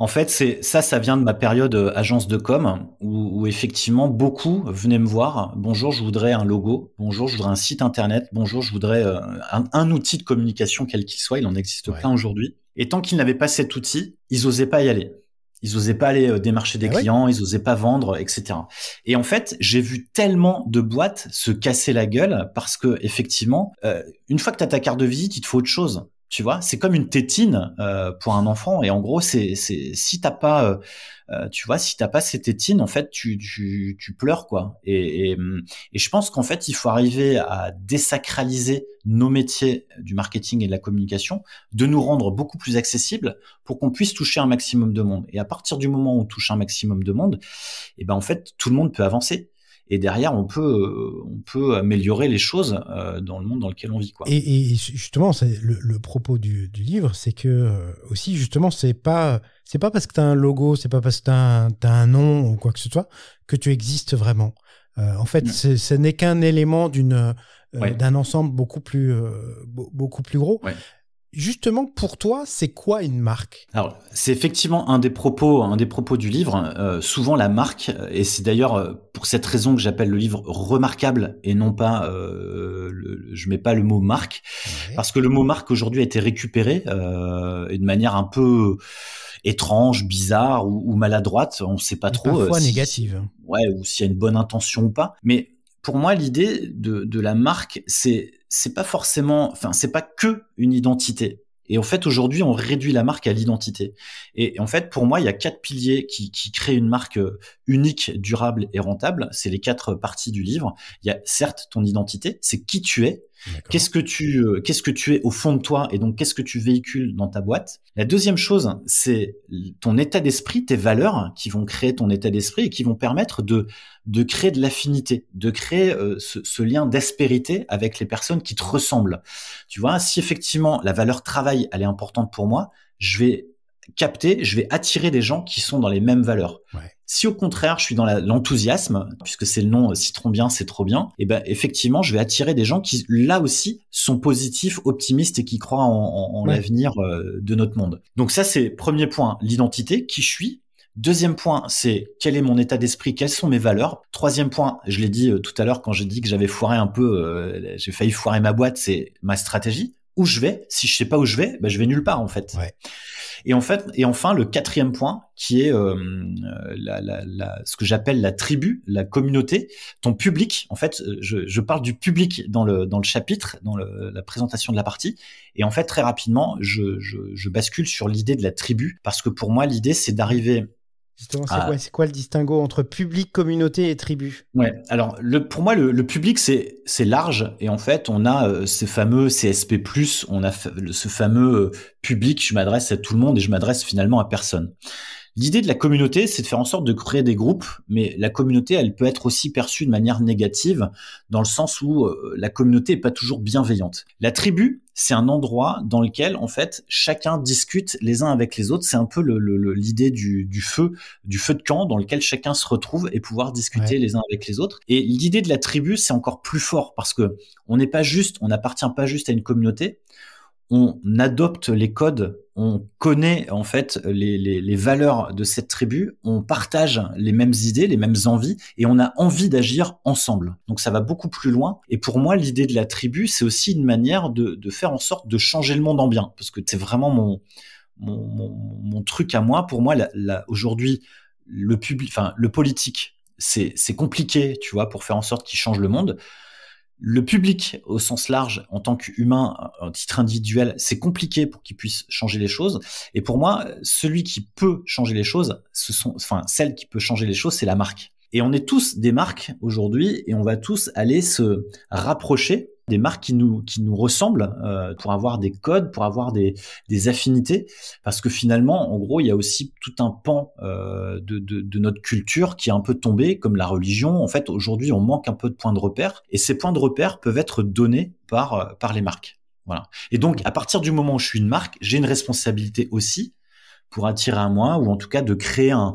En fait, ça vient de ma période agence de com où effectivement beaucoup venaient me voir. Bonjour, je voudrais un logo. Bonjour, je voudrais un site internet. Bonjour, je voudrais un outil de communication quel qu'il soit. Il n'en existe pas aujourd'hui. Et tant qu'ils n'avaient pas cet outil, ils osaient pas y aller. Ils osaient pas aller démarcher des clients, ils osaient pas vendre, etc. Et en fait, j'ai vu tellement de boîtes se casser la gueule parce que effectivement, une fois que tu as ta carte de visite, il te faut autre chose. Tu vois, c'est comme une tétine pour un enfant. Et en gros, c'est si t'as pas, tu vois, si t'as pas cette tétine, en fait, tu pleures quoi. Et je pense qu'en fait, il faut arriver à désacraliser nos métiers du marketing et de la communication, de nous rendre beaucoup plus accessibles pour qu'on puisse toucher un maximum de monde. Et à partir du moment où on touche un maximum de monde, et ben en fait, tout le monde peut avancer. Et derrière, on peut améliorer les choses dans le monde dans lequel on vit, quoi. Et justement, c'est le propos du livre, c'est que aussi justement, c'est pas parce que tu as un logo, c'est pas parce que tu as un nom ou quoi que ce soit que tu existes vraiment. En fait, ce n'est qu'un élément d'un ensemble beaucoup plus gros. Ouais. Justement, pour toi, c'est quoi une marque? Alors, c'est effectivement un des propos du livre. Souvent, la marque, et c'est d'ailleurs pour cette raison que j'appelle le livre remarquable et non pas, je mets pas le mot marque, parce que le mot marque aujourd'hui a été récupéré et de manière un peu étrange, bizarre ou maladroite. On ne sait pas trop. Parfois négative. Ouais, ou s'il y a une bonne intention ou pas. Mais pour moi, l'idée de la marque, c'est pas forcément, enfin, c'est pas que une identité. Et en fait, aujourd'hui, on réduit la marque à l'identité. Et en fait, pour moi, il y a 4 piliers qui créent une marque unique, durable et rentable. C'est les 4 parties du livre. Il y a certes ton identité, c'est qui tu es. Qu'est-ce que tu es au fond de toi et donc qu'est-ce que tu véhicules dans ta boîte. La deuxième chose, c'est ton état d'esprit, tes valeurs qui vont créer ton état d'esprit et qui vont permettre de créer de l'affinité, de créer ce lien d'aspérité avec les personnes qui te ressemblent. Tu vois, si effectivement la valeur travail, elle est importante pour moi, je vais attirer des gens qui sont dans les mêmes valeurs. Ouais. Si au contraire, je suis dans l'enthousiasme, puisque c'est le nom citron bien, c'est trop bien, et ben effectivement, je vais attirer des gens qui, là aussi, sont positifs, optimistes et qui croient en l'avenir de notre monde. Donc ça, c'est premier point, l'identité, qui je suis. Deuxième point, c'est quel est mon état d'esprit, quelles sont mes valeurs. Troisième point, je l'ai dit tout à l'heure quand j'ai dit que j'avais foiré un peu, j'ai failli foirer ma boîte, c'est ma stratégie. Où je vais, si je sais pas où je vais, ben je vais nulle part en fait. Ouais. Et enfin le quatrième point qui est ce que j'appelle la tribu, la communauté, ton public. En fait, je parle du public dans le chapitre, dans la présentation de la partie. Et en fait, très rapidement, je bascule sur l'idée de la tribu parce que pour moi, l'idée c'est d'arriver. Justement, c'est quoi le distinguo entre public, communauté et tribu? Ouais. Alors, pour moi, le public, c'est large. Et en fait, on a ces fameux CSP+, on a ce fameux public, je m'adresse à tout le monde et je m'adresse finalement à personne. L'idée de la communauté, c'est de faire en sorte de créer des groupes, mais la communauté, elle peut être aussi perçue de manière négative, dans le sens où la communauté est pas toujours bienveillante. La tribu, c'est un endroit dans lequel, en fait, chacun discute les uns avec les autres. C'est un peu l'idée du feu de camp, dans lequel chacun se retrouve et pouvoir discuter les uns avec les autres. Et l'idée de la tribu, c'est encore plus fort parce que on n'appartient pas juste à une communauté. On adopte les codes, on connaît en fait les valeurs de cette tribu, on partage les mêmes idées, les mêmes envies et on a envie d'agir ensemble. Donc ça va beaucoup plus loin. Et pour moi, l'idée de la tribu, c'est aussi une manière de faire en sorte de changer le monde en bien, parce que c'est vraiment mon truc à moi. Pour moi, aujourd'hui, le politique, c'est compliqué, tu vois, pour faire en sorte qu'il change le monde. Le public, au sens large, en tant qu'humain, à titre individuel, c'est compliqué pour qu'il puisse changer les choses. Et pour moi, celui qui peut changer les choses, celle qui peut changer les choses, c'est la marque. Et on est tous des marques aujourd'hui, et on va tous aller se rapprocher des marques qui nous ressemblent pour avoir des codes, pour avoir des affinités, parce que finalement, en gros, il y a aussi tout un pan de notre culture qui est un peu tombé, comme la religion. En fait, aujourd'hui, on manque un peu de points de repère, et ces points de repère peuvent être donnés par les marques. Voilà. Et donc, à partir du moment où je suis une marque, j'ai une responsabilité aussi pour attirer à moi, ou en tout cas de créer un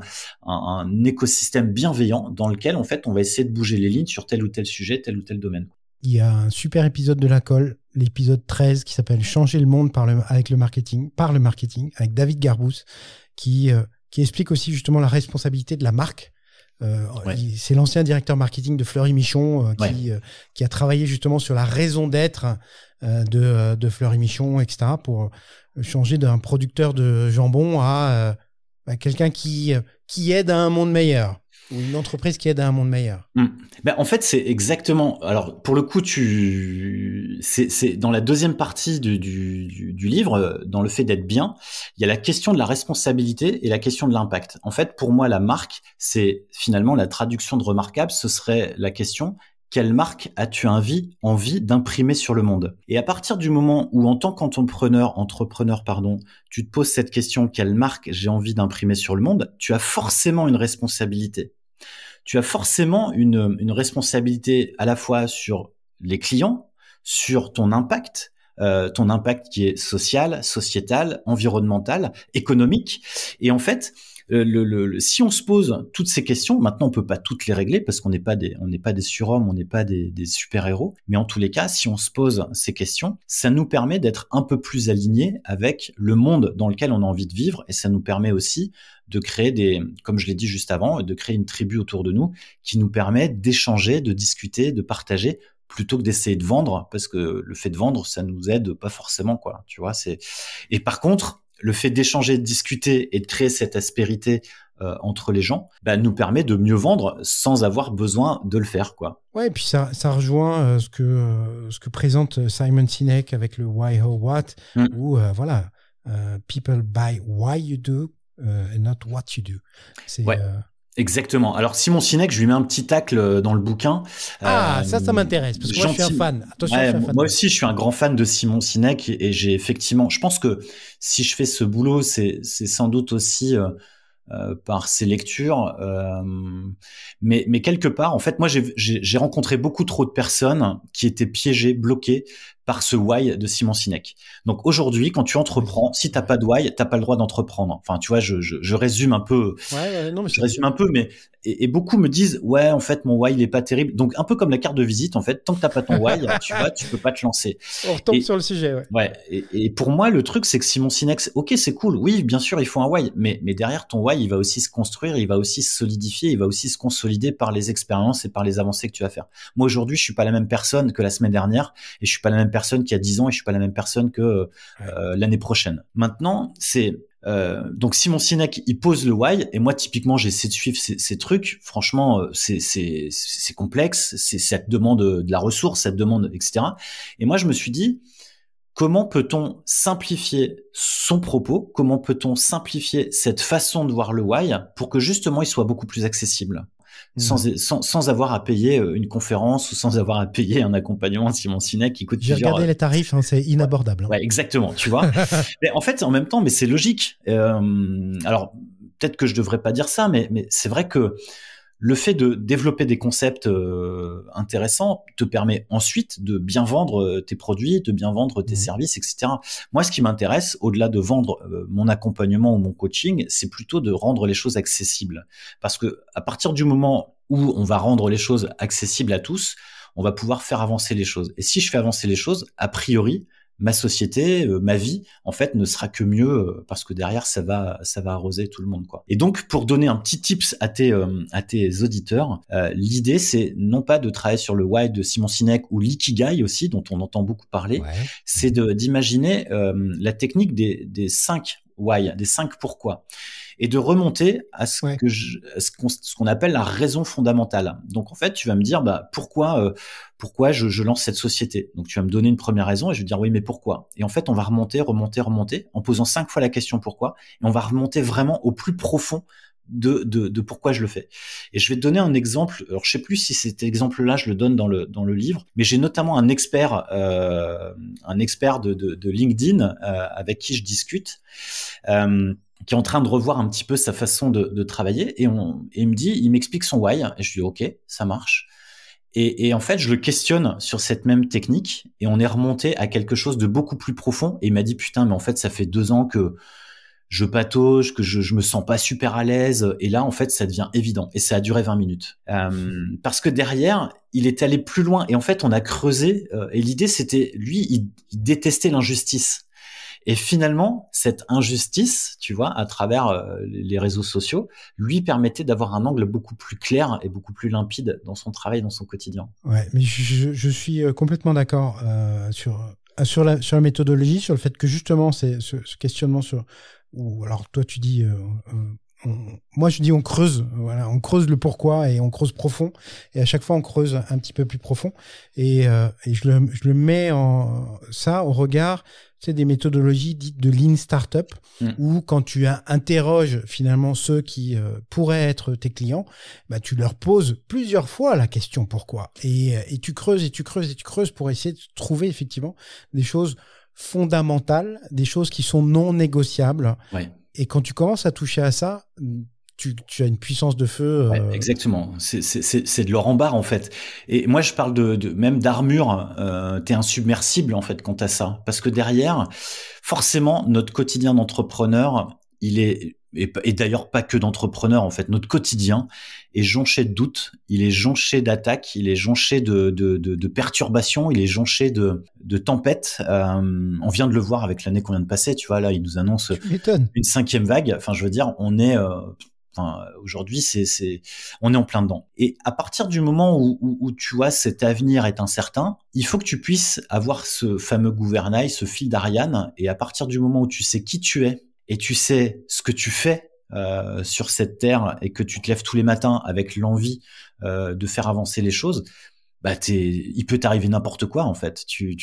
écosystème bienveillant dans lequel, en fait, on va essayer de bouger les lignes sur tel ou tel sujet, tel ou tel domaine. Il y a un super épisode de La Colle, l'épisode 13, qui s'appelle « Changer le monde par le marketing », avec David Garbous, qui explique aussi justement la responsabilité de la marque. C'est l'ancien directeur marketing de Fleury Michon qui a travaillé justement sur la raison d'être de Fleury Michon, etc., pour changer d'un producteur de jambon à quelqu'un qui aide à un monde meilleur, ou une entreprise qui aide à un monde meilleur. Ben, en fait, c'est exactement. Alors, pour le coup, c'est dans la deuxième partie du livre, dans le fait d'être bien, il y a la question de la responsabilité et la question de l'impact. En fait, pour moi, la marque, c'est finalement la traduction de remarquable. Ce serait la question: quelle marque as-tu envie d'imprimer sur le monde? Et à partir du moment où, en tant qu'entrepreneur, tu te poses cette question: quelle marque j'ai envie d'imprimer sur le monde? Tu as forcément une responsabilité. Tu as forcément une responsabilité à la fois sur les clients, sur ton impact qui est social, sociétal, environnemental, économique. Et en fait, si on se pose toutes ces questions, maintenant on peut pas toutes les régler parce qu'on n'est pas des surhommes, on n'est pas des super-héros, mais en tous les cas, si on se pose ces questions, ça nous permet d'être un peu plus alignés avec le monde dans lequel on a envie de vivre, et ça nous permet aussi de créer comme je l'ai dit juste avant, de créer une tribu autour de nous qui nous permet d'échanger, de discuter, de partager, plutôt que d'essayer de vendre, parce que le fait de vendre, ça nous aide pas forcément, quoi. Tu vois, et par contre, le fait d'échanger, de discuter et de créer cette aspérité entre les gens, nous permet de mieux vendre sans avoir besoin de le faire, quoi. Ouais, et puis ça rejoint ce que présente Simon Sinek avec le Why, How, What, où voilà, people buy why you do and not what you do. C'est ouais. Exactement. Alors Simon Sinek, je lui mets un petit tacle dans le bouquin. Ça m'intéresse, parce que moi je suis un fan. Attention, je suis un fan. Moi aussi, je suis un grand fan de Simon Sinek, et j'ai effectivement, je pense que si je fais ce boulot, c'est sans doute aussi par ses lectures, mais quelque part, en fait, moi j'ai rencontré beaucoup trop de personnes qui étaient piégées, bloquées par ce why de Simon Sinek. Donc aujourd'hui, quand tu entreprends, si t'as pas de why, t'as pas le droit d'entreprendre. Enfin, tu vois, je résume un peu. Non, mais je résume un peu, mais et beaucoup me disent: ouais, en fait, mon why il est pas terrible. Donc un peu comme la carte de visite, en fait, tant que t'as pas ton why, tu vois, tu peux pas te lancer. On retombe sur le sujet, ouais. Ouais. Et pour moi, le truc, c'est que Simon Sinek, ok, c'est cool. Oui, bien sûr, il faut un why, mais derrière ton why, il va aussi se construire, il va aussi se solidifier, il va aussi se consolider par les expériences et par les avancées que tu vas faire. Moi, aujourd'hui, je suis pas la même personne que la semaine dernière, et je suis pas la même personne qu'il y a 10 ans, et je suis pas la même personne que l'année prochaine. Maintenant, c'est donc Simon Sinek, il pose le why, et moi typiquement j'essaie de suivre ces trucs. Franchement, c'est complexe, ça te demande de la ressource, ça te demande, etc. Et moi je me suis dit: comment peut-on simplifier son propos? Comment peut-on simplifier cette façon de voir le why pour que justement il soit beaucoup plus accessible? Sans avoir à payer une conférence, ou sans avoir à payer un accompagnement de Simon Sinek qui coûte J'ai regardé les tarifs, c'est inabordable. Ouais, exactement, tu vois. Mais en fait, en même temps, mais c'est logique. Alors, peut-être que je devrais pas dire ça, mais c'est vrai que le fait de développer des concepts intéressants te permet ensuite de bien vendre tes produits, de bien vendre tes services, etc. Moi, ce qui m'intéresse, au-delà de vendre mon accompagnement ou mon coaching, c'est plutôt de rendre les choses accessibles. Parce que à partir du moment où on va rendre les choses accessibles à tous, on va pouvoir faire avancer les choses. Et si je fais avancer les choses, a priori, ma société, ma vie, en fait, ne sera que mieux, parce que derrière, ça va arroser tout le monde, quoi. Et donc, pour donner un petit tips à tes auditeurs, l'idée, c'est non pas de travailler sur le why de Simon Sinek ou l'ikigai aussi, dont on entend beaucoup parler, c'est d'imaginer la technique des 5 why, des 5 pourquoi, et de remonter à ce qu'on appelle la raison fondamentale. Donc en fait, tu vas me dire pourquoi je lance cette société. Donc tu vas me donner une première raison et je vais dire oui, mais pourquoi? Et en fait, on va remonter en posant 5 fois la question pourquoi, et on va remonter vraiment au plus profond de pourquoi je le fais. Et je vais te donner un exemple. Alors je sais plus si cet exemple-là je le donne dans le livre, mais j'ai notamment un expert de LinkedIn avec qui je discute, qui est en train de revoir un petit peu sa façon de travailler, et il m'explique son why, et je lui dis ok, ça marche. Et en fait, je le questionne sur cette même technique, et on est remonté à quelque chose de beaucoup plus profond, et il m'a dit putain, mais en fait, ça fait 2 ans que je patauge, que je me sens pas super à l'aise, et là, en fait, ça devient évident, et ça a duré 20 minutes. Parce que derrière, il est allé plus loin, et en fait, on a creusé, et l'idée, c'était, lui, il détestait l'injustice. Et finalement, cette injustice, tu vois, à travers les réseaux sociaux, lui permettait d'avoir un angle beaucoup plus clair et beaucoup plus limpide dans son travail, dans son quotidien. Ouais, mais je suis complètement d'accord sur la méthodologie, sur le fait que justement, c'est ce questionnement sur... Ou alors toi, tu dis... moi, je dis on creuse. Voilà, on creuse le pourquoi et on creuse profond. Et à chaque fois, on creuse un petit peu plus profond. Et je le mets ça au regard, tu sais, des méthodologies dites de Lean Startup, où quand tu interroges finalement ceux qui pourraient être tes clients, bah, tu leur poses plusieurs fois la question pourquoi. Et tu creuses et tu creuses et tu creuses pour essayer de trouver effectivement des choses fondamentales, des choses qui sont non négociables. Ouais. Et quand tu commences à toucher à ça, tu as une puissance de feu. Ouais, exactement. C'est de l'or en barre, en fait. Et moi, je parle même d'armure. T'es insubmersible, en fait, quant à ça. Parce que derrière, forcément, notre quotidien d'entrepreneur, et d'ailleurs pas que d'entrepreneur, en fait, notre quotidien est jonché de doutes, il est jonché d'attaques, il est jonché de perturbations, il est jonché de tempêtes. On vient de le voir avec l'année qu'on vient de passer, tu vois, là, il nous annonce une 5e vague. Enfin, je veux dire, aujourd'hui, on est en plein dedans. Et à partir du moment où tu vois cet avenir est incertain, il faut que tu puisses avoir ce fameux gouvernail, ce fil d'Ariane. Et à partir du moment où tu sais qui tu es et tu sais ce que tu fais sur cette terre et que tu te lèves tous les matins avec l'envie de faire avancer les choses, bah il peut t'arriver n'importe quoi en fait. Tu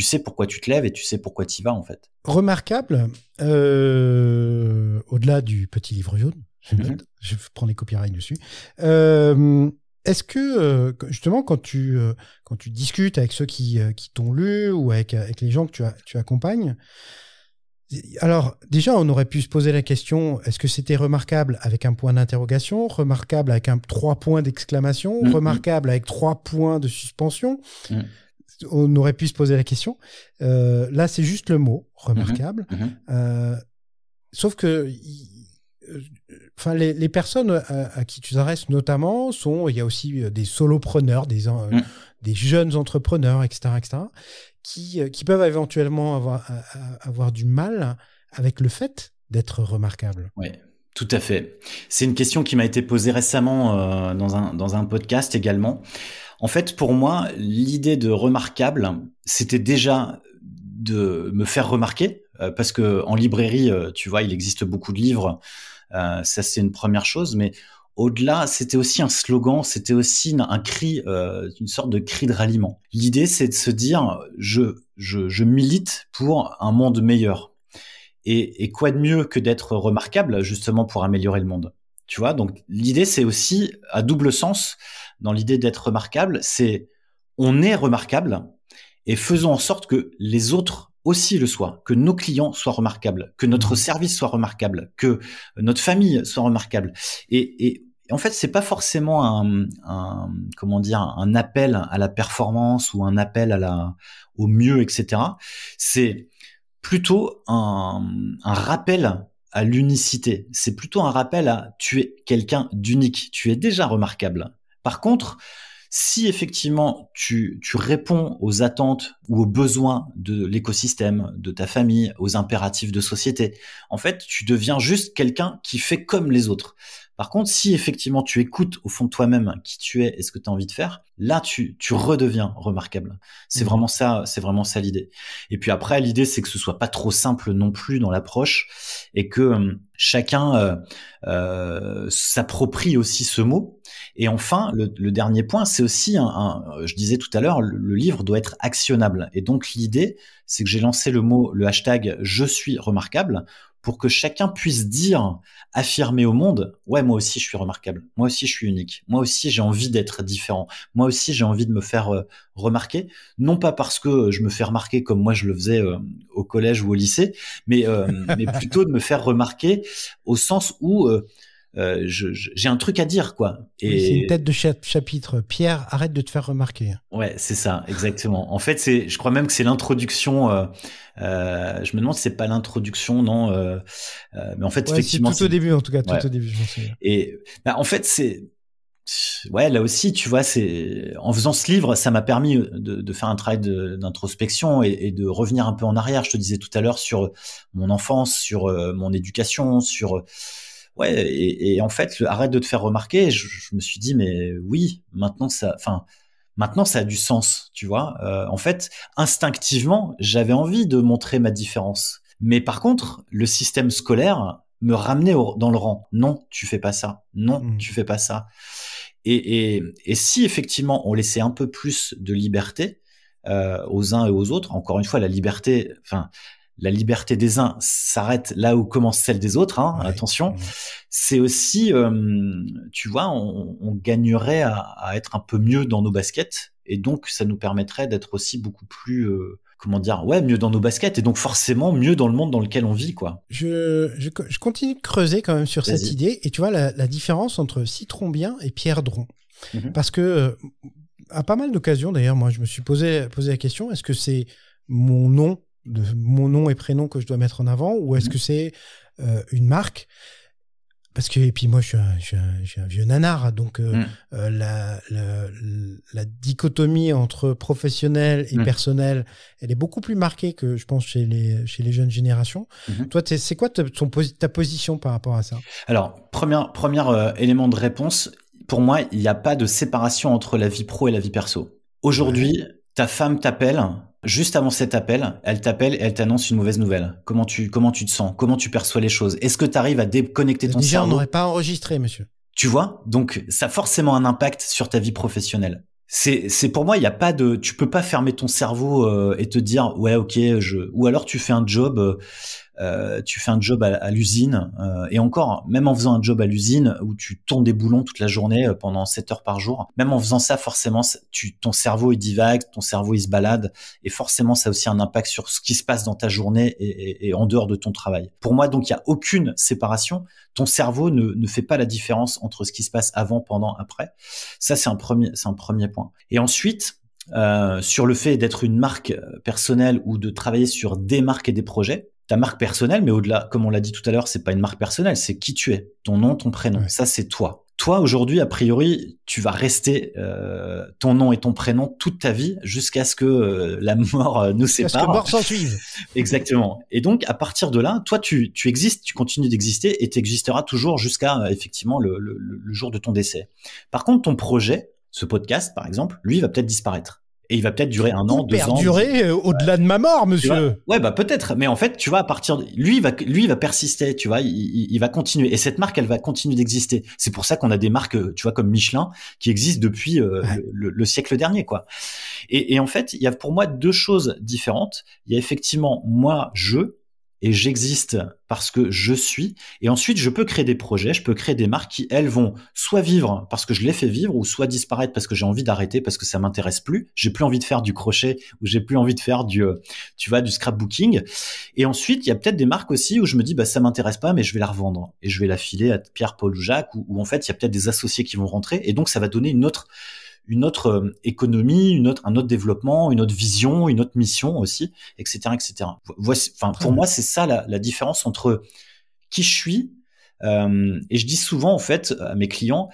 sais pourquoi tu te lèves et tu sais pourquoi tu y vas en fait. Remarquable, au-delà du petit livre jaune. Je prends les copyrights dessus. Est-ce que justement quand tu discutes avec ceux qui t'ont lu ou avec les gens que tu accompagnes, alors déjà on aurait pu se poser la question, est-ce que c'était remarquable avec un point d'interrogation, remarquable avec 3 points d'exclamation, remarquable avec 3 points de suspension? On aurait pu se poser la question. Là c'est juste le mot remarquable. Sauf que enfin, les personnes à qui tu t'adresses notamment il y a aussi des solopreneurs, des jeunes entrepreneurs, etc., qui peuvent éventuellement avoir du mal avec le fait d'être remarquable. Oui, tout à fait. C'est une question qui m'a été posée récemment dans un podcast également. En fait, pour moi, l'idée de remarquable, c'était déjà de me faire remarquer, parce que en librairie, tu vois, il existe beaucoup de livres. Ça, c'est une première chose, mais au-delà, c'était aussi un slogan, c'était aussi un cri, une sorte de cri de ralliement. L'idée, c'est de se dire, je milite pour un monde meilleur. Et quoi de mieux que d'être remarquable, justement, pour améliorer le monde? Tu vois, donc l'idée, c'est aussi à double sens. Dans l'idée d'être remarquable, c'est on est remarquable et faisons en sorte que les autres aussi le soient, que nos clients soient remarquables, que notre service soit remarquable, que notre famille soit remarquable. Et en fait, c'est pas forcément un appel à la performance ou un appel au mieux, etc. C'est plutôt un rappel à l'unicité. C'est plutôt un rappel à tu es quelqu'un d'unique, tu es déjà remarquable. Par contre, si effectivement tu réponds aux attentes ou aux besoins de l'écosystème, de ta famille, aux impératifs de société, en fait, tu deviens juste quelqu'un qui fait comme les autres. Par contre, si effectivement tu écoutes au fond de toi-même qui tu es et ce que tu as envie de faire, là tu redeviens remarquable. C'est vraiment ça l'idée. Et puis après, l'idée c'est que ce soit pas trop simple non plus dans l'approche et que chacun s'approprie aussi ce mot. Et enfin, le dernier point, c'est aussi je disais tout à l'heure, le livre doit être actionnable. Et donc l'idée, c'est que j'ai lancé le hashtag je suis remarquable pour que chacun puisse affirmer au monde, ouais, moi aussi je suis remarquable, moi aussi je suis unique, moi aussi j'ai envie d'être différent, moi aussi j'ai envie de me faire remarquer, non pas parce que je me fais remarquer comme moi je le faisais au collège ou au lycée, mais plutôt de me faire remarquer au sens où j'ai un truc à dire, quoi. Et oui, c'est une tête de chapitre. Pierre, arrête de te faire remarquer. Ouais, c'est ça, exactement. En fait, je crois même que c'est l'introduction. Je me demande si c'est pas l'introduction, non. Mais en fait, ouais, effectivement, c'est tout au début, en tout cas, ouais. Tout au début, je m'en souviens. Et en fait, ouais, là aussi, tu vois, en faisant ce livre, ça m'a permis de faire un travail d'introspection et de revenir un peu en arrière. Je te disais tout à l'heure sur mon enfance, sur mon éducation, ouais, et en fait, arrête de te faire remarquer. Je me suis dit, mais oui, maintenant Maintenant, ça a du sens, tu vois. En fait, instinctivement, j'avais envie de montrer ma différence. Mais par contre, le système scolaire me ramenait dans le rang. Non, tu fais pas ça. Non, tu fais pas ça. Et si effectivement on laissait un peu plus de liberté aux uns et aux autres, encore une fois, la liberté des uns s'arrête là où commence celle des autres. Hein, ouais, attention, c'est aussi, tu vois, on gagnerait à être un peu mieux dans nos baskets, et donc ça nous permettrait d'être aussi beaucoup plus mieux dans nos baskets, et donc forcément mieux dans le monde dans lequel on vit, quoi. Je continue de creuser quand même sur cette idée, et tu vois la différence entre Citron Bien et Pierre Dron. Parce que, à pas mal d'occasions d'ailleurs, moi je me suis posé la question, est-ce que c'est mon nom et prénom que je dois mettre en avant, ou est-ce que c'est une marque? Parce que, et puis moi, je suis un vieux nanar, donc la dichotomie entre professionnel et personnel, elle est beaucoup plus marquée que, je pense, chez les jeunes générations. Toi, c'est quoi ta position par rapport à ça? Alors, premier élément de réponse, pour moi, il n'y a pas de séparation entre la vie pro et la vie perso. Aujourd'hui, ta femme t'appelle. Juste avant cet appel, elle t'appelle et elle t'annonce une mauvaise nouvelle. Comment tu te sens? Comment tu perçois les choses? Est-ce que tu arrives à déconnecter ton cerveau? Déjà, on n'aurait pas enregistré, monsieur. Tu vois? Donc, ça a forcément un impact sur ta vie professionnelle. C'est pour moi, il y a pas de, tu peux pas fermer ton cerveau et te dire ouais, ok, ou alors tu fais un job. À l'usine, et encore, même en faisant un job à l'usine où tu tournes des boulons toute la journée pendant 7 heures par jour, même en faisant ça, forcément, ton cerveau il divague, ton cerveau il se balade, et forcément ça a aussi un impact sur ce qui se passe dans ta journée et en dehors de ton travail. Pour moi, donc, il y a aucune séparation. Ton cerveau ne fait pas la différence entre ce qui se passe avant, pendant, après. Ça, c'est un premier point. Et ensuite, sur le fait d'être une marque personnelle ou de travailler sur des marques et des projets, ta marque personnelle, mais au-delà, comme on l'a dit tout à l'heure, c'est pas une marque personnelle, c'est qui tu es, ton nom, ton prénom. Ouais. Ça, c'est toi. Toi, aujourd'hui, a priori, tu vas rester ton nom et ton prénom toute ta vie jusqu'à ce que la mort nous sépare. Jusqu'à ce que mort s'en suive. Exactement. Et donc, à partir de là, toi, tu existes, tu continues d'exister et tu existeras toujours jusqu'à effectivement le jour de ton décès. Par contre, ton projet, ce podcast, par exemple, lui, va peut-être disparaître. Et il va peut-être durer 1 an, 2 ans. Perdurer au-delà de ma mort, monsieur. Ouais, bah peut-être. Mais en fait, tu vois, à partir de lui, il va persister. Tu vois, il va continuer. Et cette marque, elle va continuer d'exister. C'est pour ça qu'on a des marques, tu vois, comme Michelin, qui existent depuis le siècle dernier, quoi. Et en fait, il y a pour moi 2 choses différentes. Il y a effectivement moi, et j'existe parce que je suis. Et ensuite, je peux créer des projets, je peux créer des marques qui, elles, vont soit vivre parce que je les fais vivre, ou soit disparaître parce que j'ai envie d'arrêter, parce que ça m'intéresse plus. J'ai plus envie de faire du crochet, ou j'ai plus envie de faire du scrapbooking. Et ensuite, il y a peut-être des marques aussi où je me dis, bah, ça m'intéresse pas, mais je vais la revendre. Et je vais la filer à Pierre, Paul ou Jacques, où en fait, il y a peut-être des associés qui vont rentrer. Et donc, ça va donner une autre économie, un autre développement, une autre vision, une autre mission aussi, etc., etc. Voici, pour moi, c'est ça la différence entre qui je suis. Et je dis souvent, en fait, à mes clients,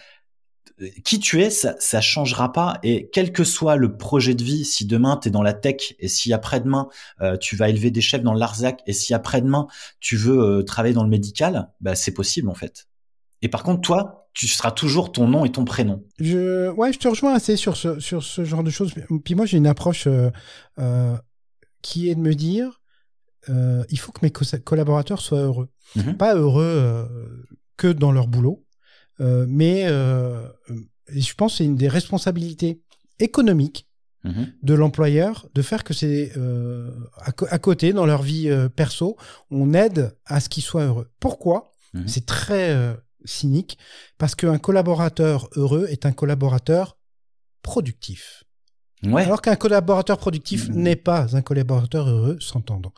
qui tu es, ça changera pas. Et quel que soit le projet de vie, si demain tu es dans la tech, et si après-demain tu vas élever des chefs dans le Larzac, et si après-demain tu veux travailler dans le médical, bah c'est possible en fait. Et par contre, toi, tu seras toujours ton nom et ton prénom. Je te rejoins assez sur ce genre de choses. Puis moi, j'ai une approche qui est de me dire, il faut que mes collaborateurs soient heureux. Pas heureux que dans leur boulot, mais je pense que c'est une des responsabilités économiques de l'employeur de faire que c'est à côté, dans leur vie perso, on aide à ce qu'ils soient heureux. Pourquoi ? C'est très cynique, parce qu'un collaborateur heureux est un collaborateur productif. Ouais. Alors qu'un collaborateur productif n'est pas un collaborateur heureux, s'entendre.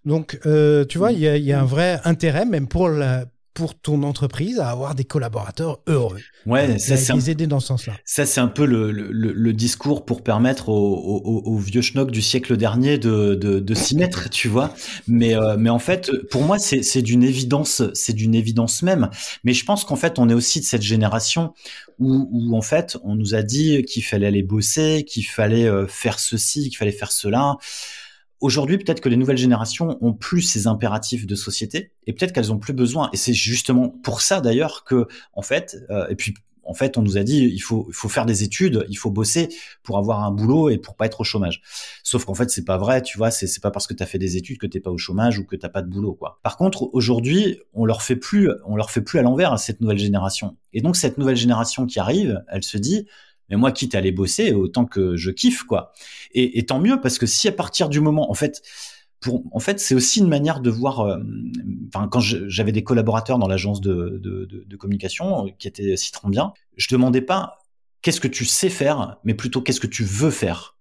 Donc, tu vois, il y a un vrai intérêt, même pour ton entreprise, à avoir des collaborateurs heureux. Ouais, ça c'est les aider dans ce sens-là. Ça c'est un peu le discours pour permettre aux vieux schnocks du siècle dernier de s'y mettre, tu vois. Mais en fait, pour moi c'est d'une évidence même. Mais je pense qu'en fait on est aussi de cette génération où en fait on nous a dit qu'il fallait aller bosser, qu'il fallait faire ceci, qu'il fallait faire cela. Aujourd'hui, peut-être que les nouvelles générations ont plus ces impératifs de société, et peut-être qu'elles ont plus besoin. Et c'est justement pour ça d'ailleurs que, en fait, et puis en fait, on nous a dit, il faut faire des études, il faut bosser pour avoir un boulot et pour pas être au chômage. Sauf qu'en fait, c'est pas vrai, tu vois, c'est pas parce que t'as fait des études que t'es pas au chômage ou que t'as pas de boulot, quoi. Par contre, aujourd'hui, on leur fait plus à l'envers à cette nouvelle génération. Et donc, cette nouvelle génération qui arrive, elle se dit, mais moi, quitte à aller bosser, autant que je kiffe, quoi. Et tant mieux, parce que si à partir du moment, en fait, c'est aussi une manière de voir. Quand j'avais des collaborateurs dans l'agence de communication qui étaient Citron Bien, je demandais pas qu'est-ce que tu sais faire, mais plutôt qu'est-ce que tu veux faire.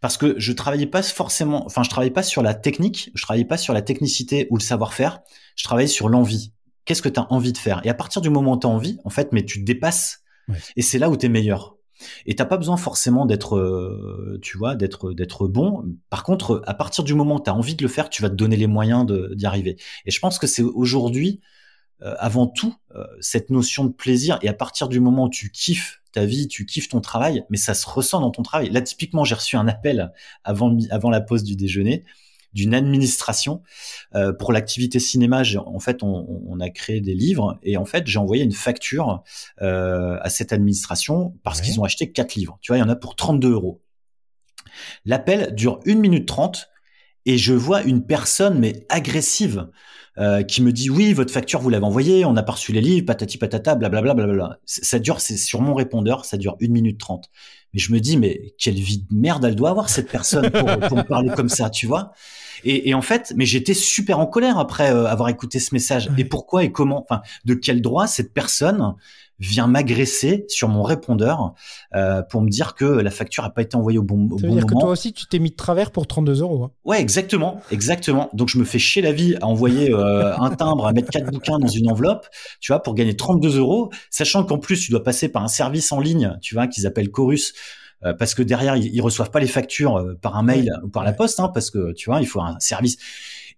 Parce que je travaillais pas sur la technique, je travaillais pas sur la technicité ou le savoir-faire, je travaillais sur l'envie. Qu'est-ce que tu as envie de faire? Et à partir du moment où tu as envie, en fait, mais tu te dépasses. Ouais. Et c'est là où tu es meilleur. Et t'as pas besoin forcément d'être bon. Par contre, à partir du moment où tu as envie de le faire, tu vas te donner les moyens d'y arriver. Et je pense que c'est aujourd'hui, avant tout, cette notion de plaisir. Et à partir du moment où tu kiffes ta vie, tu kiffes ton travail, mais ça se ressent dans ton travail. Là, typiquement, j'ai reçu un appel avant la pause du déjeuner d'une administration pour l'activité cinéma. En fait, on a créé des livres et en fait, j'ai envoyé une facture à cette administration parce qu'ils ont acheté 4 livres. Tu vois, il y en a pour 32 €. L'appel dure 1 minute 30 et je vois une personne mais agressive qui me dit oui, votre facture vous l'avez envoyée, on a pas reçu les livres, patati patata, blablabla, blablabla. C'est sur mon répondeur, ça dure 1 minute 30. Mais je me dis mais quelle vie de merde elle doit avoir cette personne pour me parler comme ça, tu vois. Et en fait, mais j'étais super en colère après avoir écouté ce message. Ouais. Et pourquoi et comment, de quel droit cette personne vient m'agresser sur mon répondeur pour me dire que la facture a pas été envoyée au bon moment. Ça veut dire que toi aussi, tu t'es mis de travers pour 32 €. Hein. Ouais, exactement. Donc, je me fais chier la vie à envoyer un timbre, à mettre 4 bouquins dans une enveloppe, tu vois, pour gagner 32 €, sachant qu'en plus, tu dois passer par un service en ligne, tu vois, qu'ils appellent Chorus, parce que derrière, ils reçoivent pas les factures par un mail ou par la poste, parce que, tu vois, il faut un service.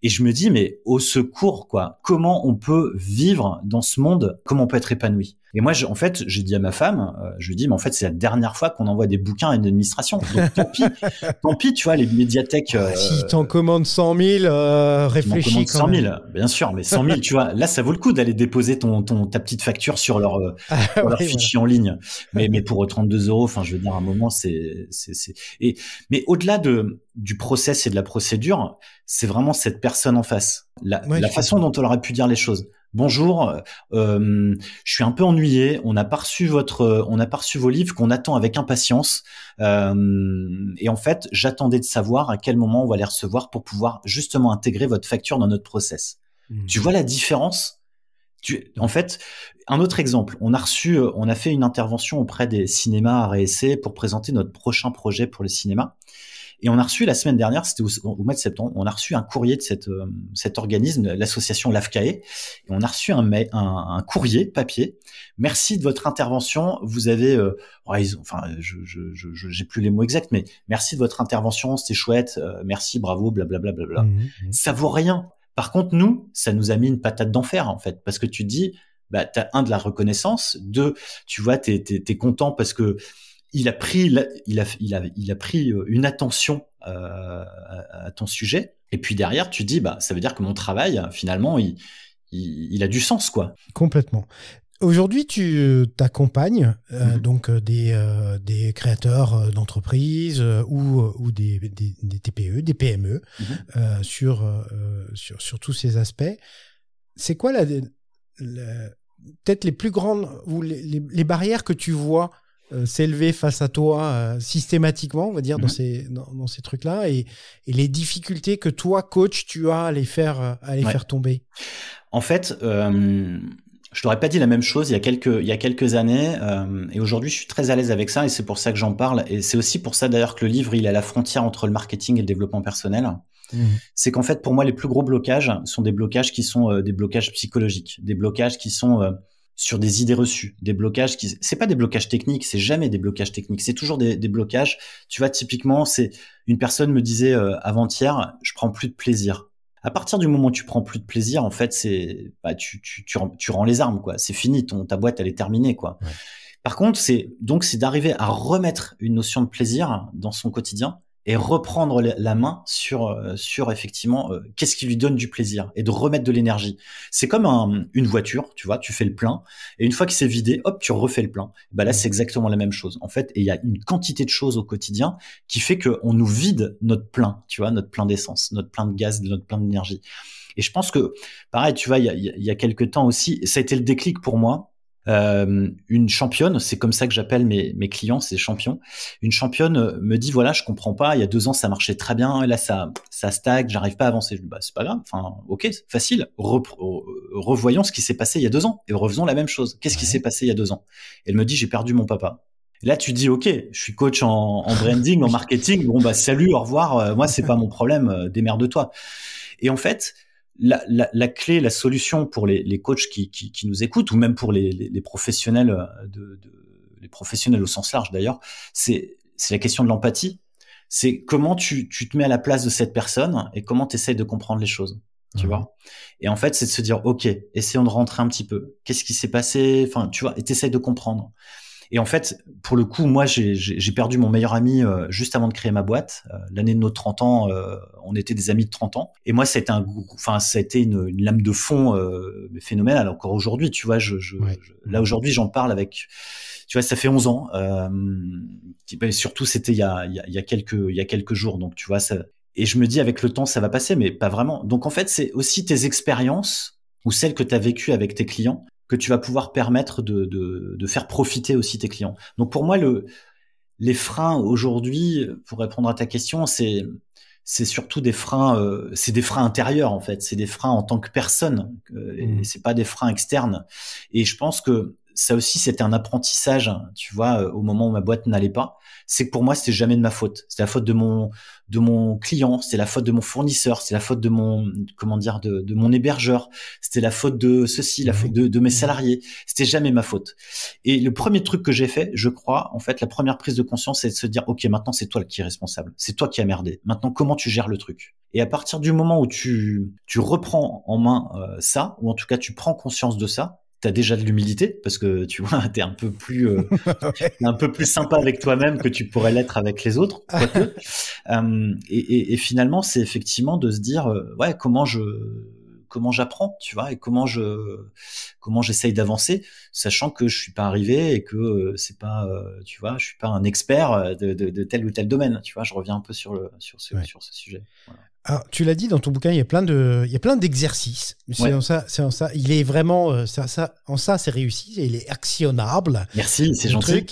Et je me dis, mais au secours, quoi. Comment on peut vivre dans ce monde? Comment on peut être épanoui? Et moi, j'ai dit à ma femme, je lui dis, mais en fait, c'est la dernière fois qu'on envoie des bouquins à une administration. Donc, tant pis, tu vois, les médiathèques. Si t'en commandes 100 000, réfléchis quand même. 100 000, bien sûr, mais 100 000, tu vois, là, ça vaut le coup d'aller déposer ta petite facture sur leur fichier en ligne. Mais pour 32 €, je veux dire, à un moment, mais au-delà du process et de la procédure, c'est vraiment cette personne en face. La façon dont elle aurait pu dire les choses. Bonjour, je suis un peu ennuyé. On n'a pas reçu vos livres qu'on attend avec impatience. Et en fait, j'attendais de savoir à quel moment on va les recevoir pour pouvoir justement intégrer votre facture dans notre process. Tu vois la différence? En fait, un autre exemple. On a fait une intervention auprès des cinémas Art et Essai pour présenter notre prochain projet pour le cinéma. Et on a reçu la semaine dernière, c'était au mois de septembre, on a reçu un courrier de cet organisme, l'association l'AFCAE, et on a reçu un courrier papier. Merci de votre intervention. Vous avez, j'ai plus les mots exacts, mais merci de votre intervention, c'était chouette. Merci, bravo, blablabla, blablabla. Ça vaut rien. Par contre, nous, ça nous a mis une patate d'enfer en fait, parce que tu te dis, t'as de la reconnaissance, deux, tu vois, t'es content parce que il a pris une attention à ton sujet. Et puis derrière, tu dis, ça veut dire que mon travail, finalement, il a du sens, quoi. Complètement. Aujourd'hui, tu t'accompagnes donc des créateurs d'entreprises ou des TPE, des PME sur tous ces aspects. C'est quoi peut-être les plus grandes ou les barrières que tu vois s'élever face à toi systématiquement, on va dire, dans ces trucs-là, et les difficultés que toi, coach, tu as à les faire tomber? En fait, je t'aurais pas dit la même chose il y a quelques années, et aujourd'hui, je suis très à l'aise avec ça, et c'est pour ça que j'en parle. Et c'est aussi pour ça, d'ailleurs, que le livre, il est à la frontière entre le marketing et le développement personnel. C'est qu'en fait, pour moi, les plus gros blocages sont des blocages qui sont des blocages psychologiques, des blocages qui sont sur des idées reçues, des blocages c'est pas des blocages techniques, c'est jamais des blocages techniques, c'est toujours des blocages. Tu vois, typiquement, une personne me disait avant-hier, je prends plus de plaisir. À partir du moment où tu prends plus de plaisir, en fait, tu rends les armes, quoi. C'est fini, ta boîte, elle est terminée, quoi. Ouais. Par contre, c'est d'arriver à remettre une notion de plaisir dans son quotidien et reprendre la main sur effectivement qu'est-ce qui lui donne du plaisir et de remettre de l'énergie. C'est comme une voiture, tu vois, tu fais le plein et une fois qu'il s'est vidé, hop, tu refais le plein. Bah là, c'est exactement la même chose en fait. Et il y a une quantité de choses au quotidien qui fait que on nous vide notre plein, tu vois, notre plein d'essence, notre plein de gaz, notre plein d'énergie. Et je pense que pareil, tu vois, il y a quelques temps aussi, ça a été le déclic pour moi. Une championne, c'est comme ça que j'appelle mes clients, ces champions. Une championne me dit voilà, je comprends pas. Il y a 2 ans, ça marchait très bien, et là ça stagne, j'arrive pas à avancer. Je dis bah c'est pas grave. Enfin, ok, facile. Revoyons ce qui s'est passé il y a 2 ans et refaisons la même chose. Qu'est-ce qui s'est passé il y a 2 ans? Elle me dit j'ai perdu mon papa. Et là tu dis ok, je suis coach en branding, en marketing. Bon bah salut, au revoir. Moi c'est pas mon problème. Démerde-toi. Et en fait, la clé, la solution pour les coachs qui nous écoutent, ou même pour les professionnels les professionnels au sens large d'ailleurs, c'est la question de l'empathie. C'est comment tu te mets à la place de cette personne et comment tu essayes de comprendre les choses. Tu vois. Et en fait, c'est de se dire, ok, essayons de rentrer un petit peu. Qu'est-ce qui s'est passé? Enfin, tu vois, et t'essayes de comprendre. Et en fait, pour le coup, moi, j'ai perdu mon meilleur ami juste avant de créer ma boîte. L'année de nos 30 ans, on était des amis de 30 ans. Et moi, ça a été une lame de fond phénoménale. Encore aujourd'hui, tu vois, là aujourd'hui, j'en parle avec, tu vois, ça fait 11 ans. Surtout, c'était il y a quelques jours. Donc, tu vois, ça. Et je me dis, avec le temps, ça va passer, mais pas vraiment. Donc, en fait, c'est aussi tes expériences ou celles que tu as vécues avec tes clients que tu vas pouvoir permettre de faire profiter aussi tes clients. Donc pour moi, les freins aujourd'hui, pour répondre à ta question, c'est surtout des freins, c'est des freins intérieurs en fait, c'est des freins en tant que personne, et c'est pas des freins externes. Et je pense que ça aussi, c'était un apprentissage, tu vois, au moment où ma boîte n'allait pas. C'est que pour moi, c'était jamais de ma faute. C'était la faute de mon client, c'est la faute de mon fournisseur, c'est la faute de mon, comment dire, de mon hébergeur, c'était la faute de ceci, la faute de mes salariés. C'était jamais ma faute. Et le premier truc que j'ai fait, je crois, en fait, la première prise de conscience, c'est de se dire, ok, maintenant c'est toi qui es responsable, c'est toi qui as merdé. Maintenant, comment tu gères le truc? Et à partir du moment où tu reprends en main ça, ou en tout cas tu prends conscience de ça, t'as déjà de l'humilité parce que tu vois, t'es un peu plus sympa avec toi-même que tu pourrais l'être avec les autres, quoique. Et finalement, c'est effectivement de se dire, ouais, comment j'apprends, tu vois, et comment j'essaye d'avancer, sachant que je suis pas arrivé et que c'est pas, tu vois, je suis pas un expert de tel ou tel domaine, tu vois. Je reviens un peu sur ce sujet. Voilà. Alors, tu l'as dit dans ton bouquin, il y a plein d'exercices. C'est en ça. Il est vraiment, en ça, c'est réussi. Il est actionnable. Merci, c'est gentil.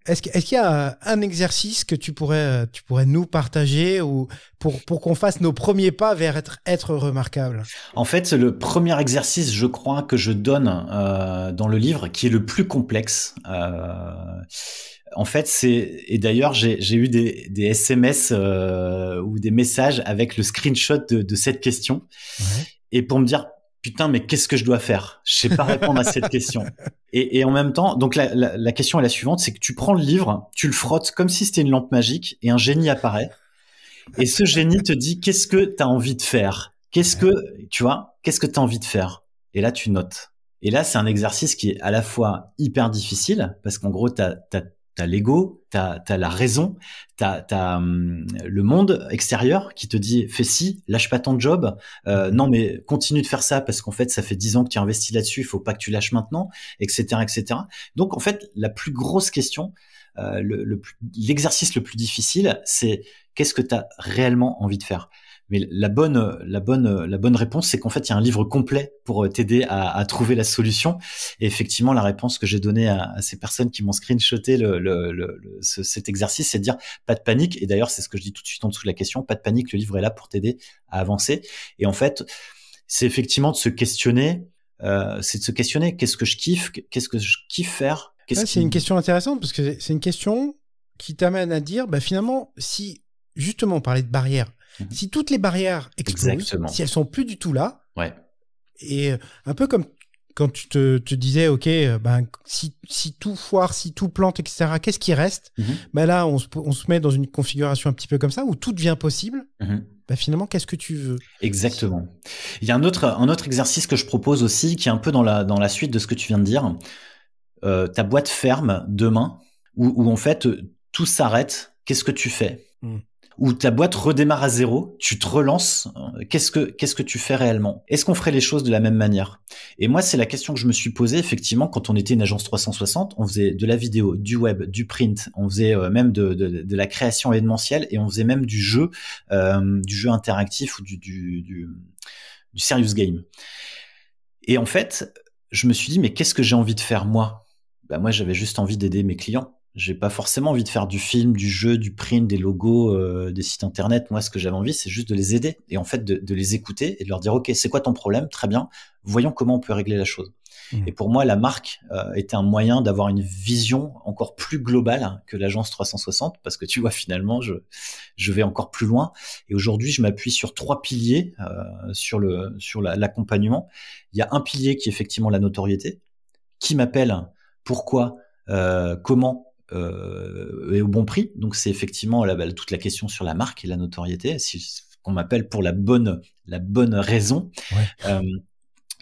Est-ce qu'il y a un exercice que tu pourrais nous partager ou pour qu'on fasse nos premiers pas vers être remarquable? En fait, le premier exercice, je crois, que je donne dans le livre, qui est le plus complexe. En fait, et d'ailleurs, j'ai eu des SMS ou des messages avec le screenshot de cette question, et pour me dire, putain, mais qu'est-ce que je dois faire? Je sais pas répondre à cette question. Et en même temps, donc la question est la suivante, c'est que tu prends le livre, tu le frottes comme si c'était une lampe magique, et un génie apparaît. Et ce génie te dit, qu'est-ce que tu as envie de faire? Qu'est-ce que tu as envie de faire? Et là, tu notes. Et là, c'est un exercice qui est à la fois hyper difficile, parce qu'en gros, t'as l'ego, t'as la raison, t'as le monde extérieur qui te dit fais ci, lâche pas ton job, non mais continue de faire ça parce qu'en fait ça fait 10 ans que tu investis là-dessus, il faut pas que tu lâches maintenant, etc., etc. Donc en fait la plus grosse question, l'exercice le plus difficile, c'est qu'est-ce que t'as réellement envie de faire. Mais la bonne réponse, c'est qu'en fait, il y a un livre complet pour t'aider à trouver la solution. Et effectivement, la réponse que j'ai donnée à ces personnes qui m'ont screenshoté cet exercice, c'est de dire pas de panique. Et d'ailleurs, c'est ce que je dis tout de suite en dessous de la question. Pas de panique, le livre est là pour t'aider à avancer. Et en fait, c'est effectivement de se questionner. Qu'est-ce que je kiffe faire? C'est une question intéressante parce que c'est une question qui t'amène à dire, bah finalement, si justement on parlait de barrières. Si toutes les barrières explosent, si elles sont plus du tout là, et un peu comme quand tu te disais, ok, si tout foire, si tout plante, etc., qu'est-ce qui reste? Là, on se met dans une configuration un petit peu comme ça où tout devient possible. Finalement, qu'est-ce que tu veux? Exactement. Il y a un autre exercice que je propose aussi, qui est un peu dans la suite de ce que tu viens de dire. Ta boîte ferme demain, où en fait tout s'arrête. qu'est-ce que tu fais? Ou ta boîte redémarre à zéro, tu te relances, qu'est-ce que tu fais réellement? Est-ce qu'on ferait les choses de la même manière? Et moi, c'est la question que je me suis posée, effectivement, quand on était une agence 360, on faisait de la vidéo, du web, du print, on faisait même de la création événementielle, et on faisait même du jeu interactif ou du serious game. Et en fait, je me suis dit, mais qu'est-ce que j'ai envie de faire moi? Moi, j'avais juste envie d'aider mes clients. J'ai pas forcément envie de faire du film, du jeu, du print, des logos, des sites internet. Moi, ce que j'avais envie, c'est juste de les aider et en fait de les écouter et de leur dire, OK, c'est quoi ton problème? Très bien. Voyons comment on peut régler la chose. Et pour moi, la marque était un moyen d'avoir une vision encore plus globale que l'agence 360, parce que tu vois, finalement, je vais encore plus loin. Et aujourd'hui, je m'appuie sur 3 piliers sur l'accompagnement. Il y a un pilier qui est effectivement la notoriété. Qui m'appelle? Pourquoi? Comment? Et au bon prix. Donc c'est effectivement toute la question sur la marque et la notoriété, qu'on m'appelle pour la bonne raison. Ouais.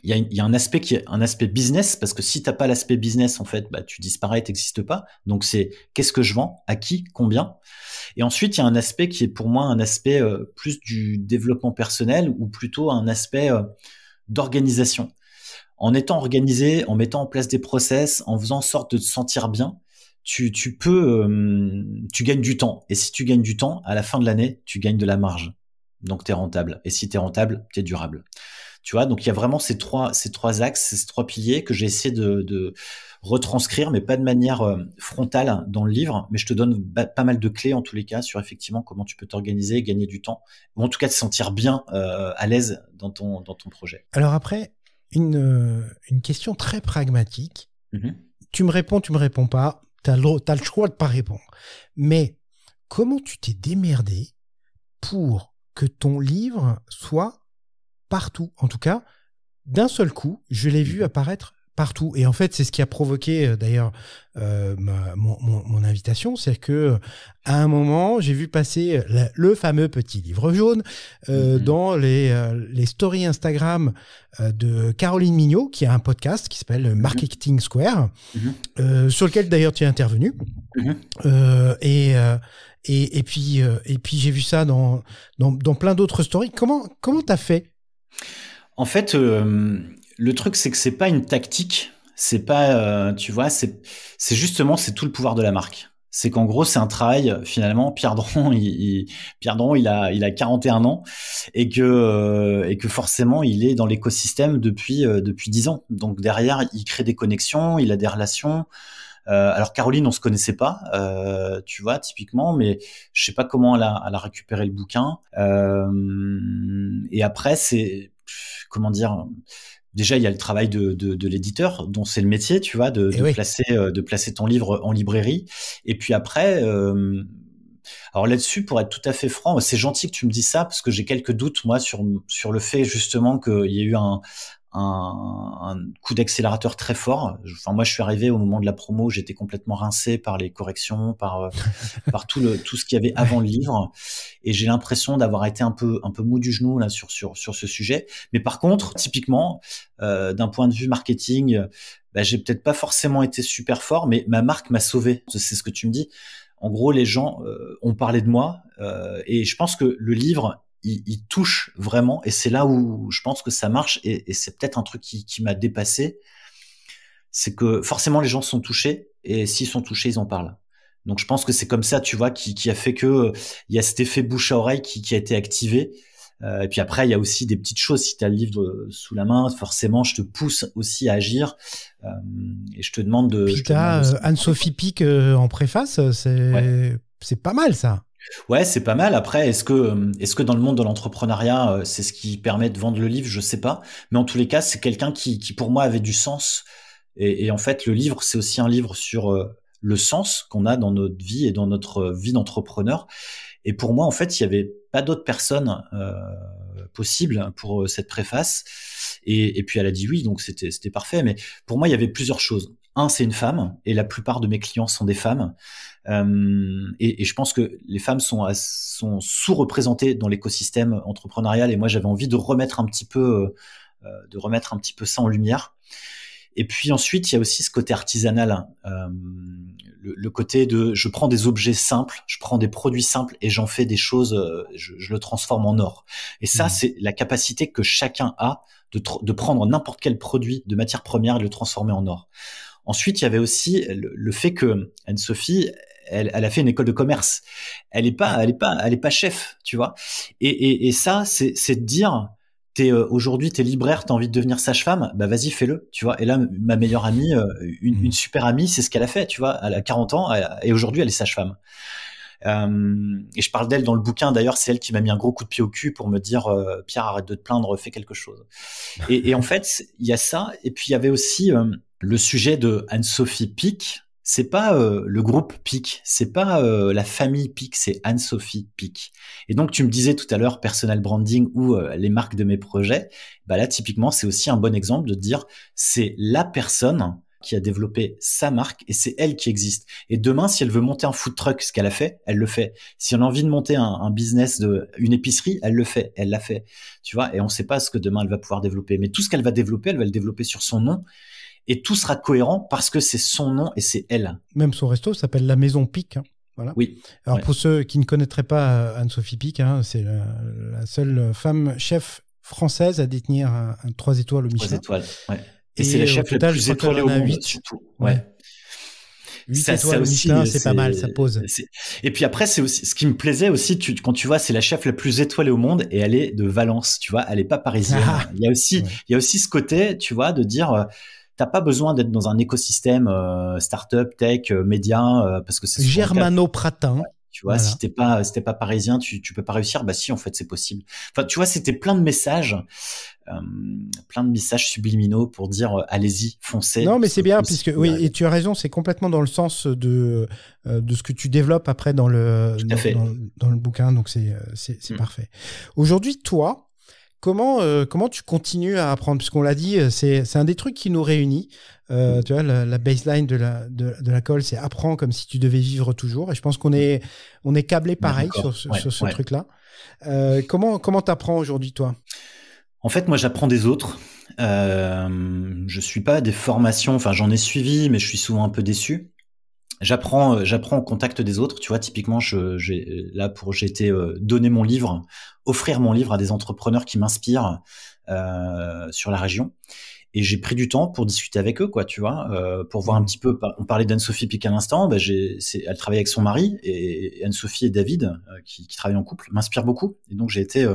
Il y a un aspect qui est un aspect business, parce que si t'as pas l'aspect business, en fait, tu disparais, t'existes pas. Donc c'est qu'est-ce que je vends, à qui, combien. Et ensuite il y a un aspect qui est pour moi un aspect plus du développement personnel, ou plutôt un aspect d'organisation. En étant organisé, en mettant en place des process, en faisant en sorte de te sentir bien, tu gagnes du temps. Et si tu gagnes du temps, à la fin de l'année, tu gagnes de la marge. Donc, tu es rentable. Et si tu es rentable, tu es durable. Tu vois, donc il y a vraiment ces trois axes, ces 3 piliers que j'ai essayé de retranscrire, mais pas de manière frontale dans le livre. Mais je te donne pas mal de clés, en tous les cas, sur effectivement comment tu peux t'organiser, gagner du temps, ou en tout cas te sentir bien à l'aise dans ton projet. Alors après, une question très pragmatique. Mm-hmm. Tu me réponds pas. T'as le choix de pas répondre. Mais comment tu t'es démerdé pour que ton livre soit partout? En tout cas, d'un seul coup, je l'ai vu apparaître partout. Et en fait, c'est ce qui a provoqué d'ailleurs mon invitation, c'est que à un moment, j'ai vu passer le fameux petit livre jaune dans les stories Instagram de Caroline Mignot, qui a un podcast qui s'appelle Marketing Square, sur lequel d'ailleurs tu es intervenu. Et puis j'ai vu ça dans plein d'autres stories. Comment t'as fait? En fait, le truc, c'est que c'est pas une tactique, c'est pas, tu vois, c'est justement, c'est tout le pouvoir de la marque. C'est qu'en gros, c'est un travail, finalement. Pierre Dron, il a 41 ans, et que forcément, il est dans l'écosystème depuis 10 ans. Donc derrière, il crée des connexions, il a des relations. Alors Caroline, on se connaissait pas, tu vois, typiquement, mais je sais pas comment elle a récupéré le bouquin. Et après, c'est, comment dire, déjà il y a le travail de l'éditeur, dont c'est le métier, tu vois, de placer ton livre en librairie. Et puis après, alors là-dessus, pour être tout à fait franc, c'est gentil que tu me dis ça, parce que j'ai quelques doutes, moi, sur le fait justement qu'il y ait eu un coup d'accélérateur très fort. Enfin, moi, je suis arrivé au moment de la promo, j'étais complètement rincé par les corrections, par tout ce qu'il y avait avant le livre, et j'ai l'impression d'avoir été un peu mou du genou là sur ce sujet. Mais par contre, typiquement, d'un point de vue marketing, j'ai peut-être pas forcément été super fort, mais ma marque m'a sauvé. C'est ce que tu me dis. En gros, les gens ont parlé de moi, et je pense que le livre, il touche vraiment, et c'est là où je pense que ça marche, et c'est peut-être un truc qui m'a dépassé, c'est que forcément les gens sont touchés, et s'ils sont touchés, ils en parlent. Donc je pense que c'est comme ça, tu vois, qui a fait que il y a cet effet bouche à oreille qui a été activé. Et puis après, il y a aussi des petites choses. Si tu as le livre sous la main, forcément, je te pousse aussi à agir, et je te demande de... Puis t'as Anne-Sophie Pic en préface, c'est pas mal ça. Ouais, c'est pas mal. Après, est-ce que dans le monde de l'entrepreneuriat, c'est ce qui permet de vendre le livre? Je sais pas. Mais en tous les cas, c'est quelqu'un qui pour moi avait du sens. Et en fait, le livre, c'est aussi un livre sur le sens qu'on a dans notre vie et dans notre vie d'entrepreneur. Et pour moi, en fait, il y avait pas d'autres personnes possibles pour cette préface. Et puis elle a dit oui, donc c'était parfait. Mais pour moi, il y avait plusieurs choses. Un, c'est une femme, et la plupart de mes clients sont des femmes. Et je pense que les femmes sont sous-représentées dans l'écosystème entrepreneurial, et moi j'avais envie de remettre un petit peu ça en lumière. Et puis ensuite, il y a aussi ce côté artisanal, hein. Le côté de, je prends des objets simples, je prends des produits simples et j'en fais des choses, je le transforme en or. Et ça, c'est la capacité que chacun a de prendre n'importe quel produit de matière première et de le transformer en or. Ensuite, il y avait aussi le fait que Anne-Sophie, elle a fait une école de commerce. Elle est pas chef, tu vois. Et ça, c'est de dire, aujourd'hui, t'es libraire, t'as envie de devenir sage-femme, bah vas-y, fais-le, tu vois. Et là, ma meilleure amie, une super amie, c'est ce qu'elle a fait, tu vois. Elle a 40 ans et aujourd'hui, elle est sage-femme. Et je parle d'elle dans le bouquin. D'ailleurs, c'est elle qui m'a mis un gros coup de pied au cul pour me dire, Pierre, arrête de te plaindre, fais quelque chose. Et en fait, il y a ça. Et puis il y avait aussi le sujet de Anne-Sophie Pic. C'est pas le groupe Pic, c'est pas la famille Pic, c'est Anne-Sophie Pic. Et donc tu me disais tout à l'heure personal branding ou les marques de mes projets. Bah là, typiquement, c'est aussi un bon exemple de dire c'est la personne qui a développé sa marque et c'est elle qui existe. Et demain, si elle veut monter un food truck, ce qu'elle a fait, elle le fait. Si elle a envie de monter un business une épicerie, elle le fait, elle l'a fait. Tu vois, et on sait pas ce que demain elle va pouvoir développer. Mais tout ce qu'elle va développer, elle va le développer sur son nom et tout sera cohérent parce que c'est son nom et c'est elle. Même son resto s'appelle La Maison Pic. Hein. Voilà. Oui. Alors ouais. Pour ceux qui ne connaîtraient pas Anne-Sophie Pic, hein, c'est la seule femme chef française à détenir un 3 étoiles au Michelin. 3 étoiles, ouais. Et c'est la chef la plus étoilée au monde, 8. Surtout. Ouais. 8 étoiles au Michelin, c'est pas mal, ça pose. Et puis après, c'est aussi ce qui me plaisait aussi, quand tu vois, c'est la chef la plus étoilée au monde et elle est de Valence, tu vois, elle est pas parisienne. Il y a aussi ce côté, tu vois, de dire, t'as pas besoin d'être dans un écosystème startup, tech, média, parce que c'est germano-pratin. Tu vois, si t'es pas parisien, tu peux pas réussir. Bah si, en fait, c'est possible. Enfin, tu vois, c'était plein de messages subliminaux pour dire allez-y, foncez. Non, mais c'est bien puisque oui, et tu as raison, c'est complètement dans le sens de ce que tu développes après dans le bouquin. Donc c'est parfait. Aujourd'hui, toi, comment tu continues à apprendre? Puisqu'on l'a dit, c'est un des trucs qui nous réunit. Tu vois, la baseline de la colle, c'est apprends comme si tu devais vivre toujours. Et je pense qu'on est câblé pareil sur ce truc-là. Comment t'apprends aujourd'hui, toi? En fait, moi, j'apprends des autres. Je suis pas des formations. Enfin, j'en ai suivi, mais je suis souvent un peu déçu. J'apprends au contact des autres. Tu vois, typiquement, j'ai été donner mon livre, offrir mon livre à des entrepreneurs qui m'inspirent sur la région. Et j'ai pris du temps pour discuter avec eux, quoi, tu vois, pour voir un petit peu. On parlait d'Anne-Sophie Pic à l'instant. Elle travaille avec son mari et Anne-Sophie et David, qui travaillent en couple, m'inspirent beaucoup. Et donc j'ai été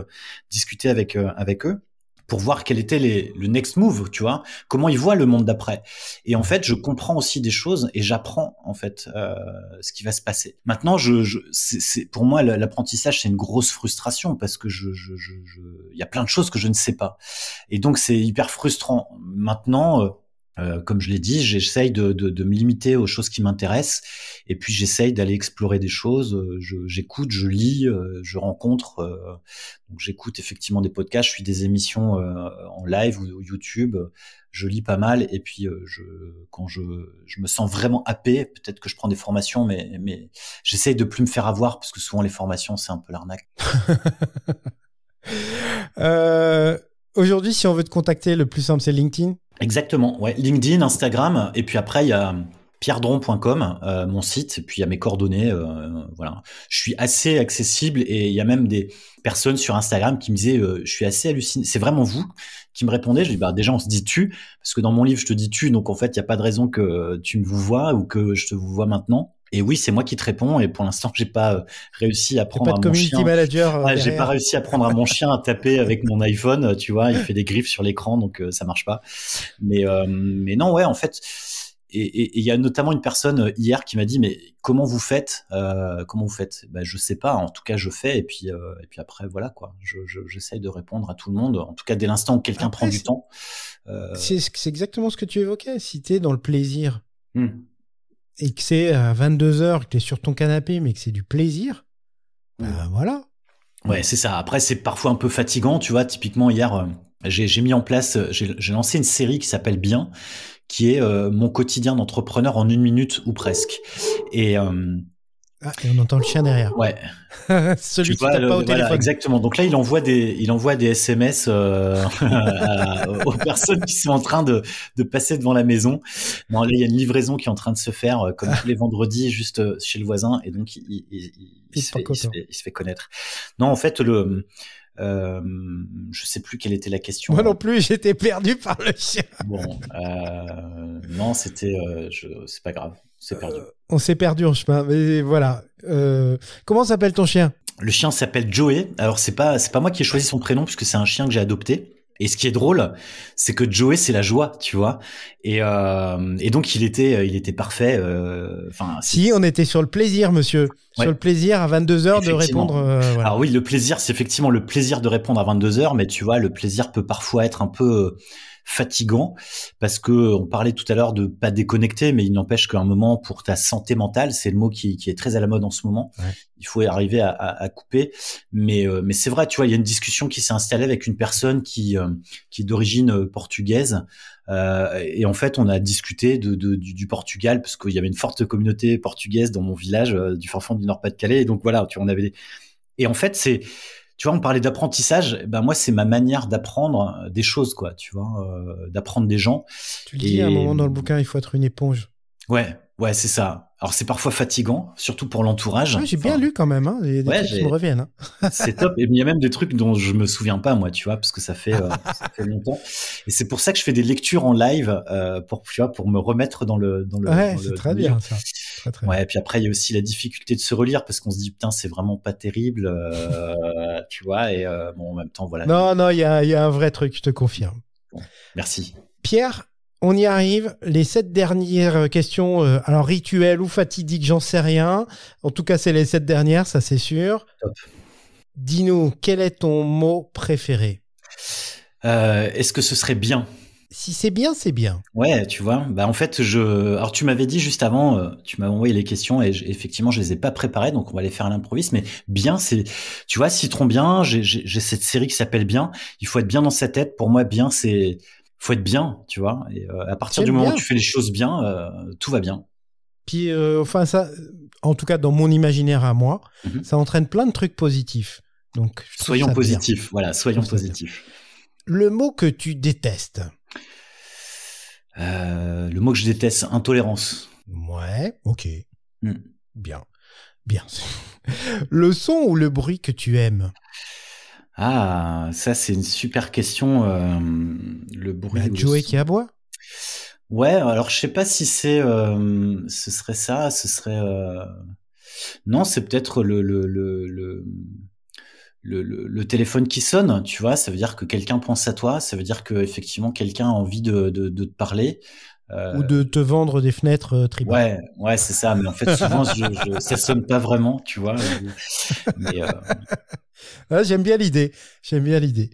discuter avec eux pour voir quel était le next move, tu vois, comment ils voient le monde d'après. Et en fait, je comprends aussi des choses et j'apprends en fait ce qui va se passer. Maintenant, c'est pour moi l'apprentissage, c'est une grosse frustration parce que il y a plein de choses que je ne sais pas. Et donc c'est hyper frustrant. Maintenant, comme je l'ai dit, j'essaye de me limiter aux choses qui m'intéressent et puis j'essaye d'aller explorer des choses. J'écoute, je lis, je rencontre. Donc j'écoute effectivement des podcasts, je suis des émissions en live ou YouTube. Je lis pas mal et puis quand je me sens vraiment happé, peut-être que je prends des formations, mais j'essaye de plus me faire avoir parce que souvent les formations c'est un peu l'arnaque. Aujourd'hui, si on veut te contacter, le plus simple c'est LinkedIn. Exactement, ouais. LinkedIn, Instagram, et puis après il y a pierredron.com, mon site, et puis il y a mes coordonnées, voilà. Je suis assez accessible et il y a même des personnes sur Instagram qui me disaient, je suis assez halluciné. C'est vraiment vous qui me répondez. Je dis, bah déjà on se dit tu, parce que dans mon livre je te dis tu, donc en fait il y a pas de raison que tu me vous vois ou que je te vous vois maintenant. Et oui, c'est moi qui te réponds. Et pour l'instant, j'ai pas réussi à prendre à mon chien. Manager. J'ai pas réussi à prendre à mon chien à taper avec mon iPhone. Tu vois, il fait des griffes sur l'écran, donc ça marche pas. Mais non, ouais, en fait. Et il y a notamment une personne hier qui m'a dit, mais comment vous faites? Ben, je sais pas. En tout cas, je fais. Et puis après, voilà quoi. J'essaye de répondre à tout le monde. En tout cas, dès l'instant où quelqu'un prend du temps. C'est exactement ce que tu évoquais. Si t'es dans le plaisir. Et que c'est à 22h, que tu es sur ton canapé, mais que c'est du plaisir, ben voilà. Ouais, c'est ça. Après, c'est parfois un peu fatigant, tu vois. Typiquement, hier, j'ai mis en place, j'ai lancé une série qui s'appelle Bien, qui est mon quotidien d'entrepreneur en 1 minute ou presque. Et Ah, et on entend le chien derrière. Ouais. Celui qui tape pas au téléphone. Exactement. Donc là, il envoie des SMS aux personnes qui sont en train de passer devant la maison. Bon, là, il y a une livraison qui est en train de se faire comme tous les vendredis juste chez le voisin, et donc il se fait connaître. Non, en fait, je sais plus quelle était la question. Moi non plus, j'étais perdu par le chien. Bon, non, c'était, c'est pas grave, c'est perdu. On s'est perdu en chemin, mais voilà. Comment s'appelle ton chien ? Le chien s'appelle Joey. Alors c'est pas moi qui ai choisi son prénom puisque c'est un chien que j'ai adopté. Et ce qui est drôle, c'est que Joey, c'est la joie, tu vois. Et donc il était parfait. Si, on était sur le plaisir, monsieur. Ouais. Sur le plaisir à 22h de répondre. Voilà. Alors oui, le plaisir, c'est effectivement le plaisir de répondre à 22h, mais tu vois, le plaisir peut parfois être un peu fatigant parce que on parlait tout à l'heure de pas déconnecter, mais il n'empêche qu'à un moment, pour ta santé mentale, c'est le mot qui est très à la mode en ce moment. Ouais. Il faut arriver à couper. Mais c'est vrai, tu vois, il y a une discussion qui s'est installée avec une personne qui est d'origine portugaise. Et en fait, on a discuté du Portugal parce qu'il y avait une forte communauté portugaise dans mon village du fin fond du Nord-Pas-de-Calais. Et donc voilà, tu vois, et en fait, tu vois, on parlait d'apprentissage. Ben moi, c'est ma manière d'apprendre des choses, quoi. Tu vois, d'apprendre des gens. Tu le dis à un moment dans le bouquin, il faut être une éponge. Ouais, c'est ça. Alors c'est parfois fatigant, surtout pour l'entourage. Ouais, j'ai bien lu quand même, hein. Il y a des trucs qui me reviennent. Hein. C'est top. Et il y a même des trucs dont je me souviens pas, moi, tu vois, parce que ça fait longtemps. Et c'est pour ça que je fais des lectures en live pour me remettre dans le. Ouais, c'est très bien ça. Très ouais. Et puis après, il y a aussi la difficulté de se relire parce qu'on se dit putain, c'est vraiment pas terrible, tu vois. Et bon, en même temps, voilà. Non, il y a un vrai truc, je te confirme. Bon, merci. Pierre. On y arrive. Les 7 dernières questions, alors rituelles ou fatidiques, j'en sais rien. En tout cas, c'est les 7 dernières, ça c'est sûr. Top. Dis-nous, quel est ton mot préféré ? Est-ce que ce serait bien ? Si c'est bien, c'est bien. Ouais, tu vois. Bah en fait, alors tu m'avais dit juste avant, tu m'avais envoyé les questions et effectivement, je les ai pas préparées, donc on va les faire à l'improviste. Mais bien, c'est, tu vois, Citron bien. J'ai cette série qui s'appelle Bien. Il faut être bien dans sa tête. Pour moi, bien, c'est faut être bien, tu vois. Et à partir du moment où tu fais les choses bien, tout va bien. Puis, enfin, ça, en tout cas, dans mon imaginaire à moi, ça entraîne plein de trucs positifs. Donc, soyons positifs. Voilà, soyons positifs. Le mot que tu détestes. Le mot que je déteste, intolérance. Ouais, ok. Bien. Le son ou le bruit que tu aimes? Ah, ça c'est une super question. Le bruit. Joey qui aboie. Ouais, alors je sais pas si ce serait ça, ce serait. Non, c'est peut-être le téléphone qui sonne. Tu vois, ça veut dire que quelqu'un pense à toi. Ça veut dire que effectivement quelqu'un a envie de te parler. Ou de te vendre des fenêtres tribales. Ouais, c'est ça. Mais en fait, souvent, ça sonne pas vraiment, tu vois. Mais j'aime bien l'idée. Il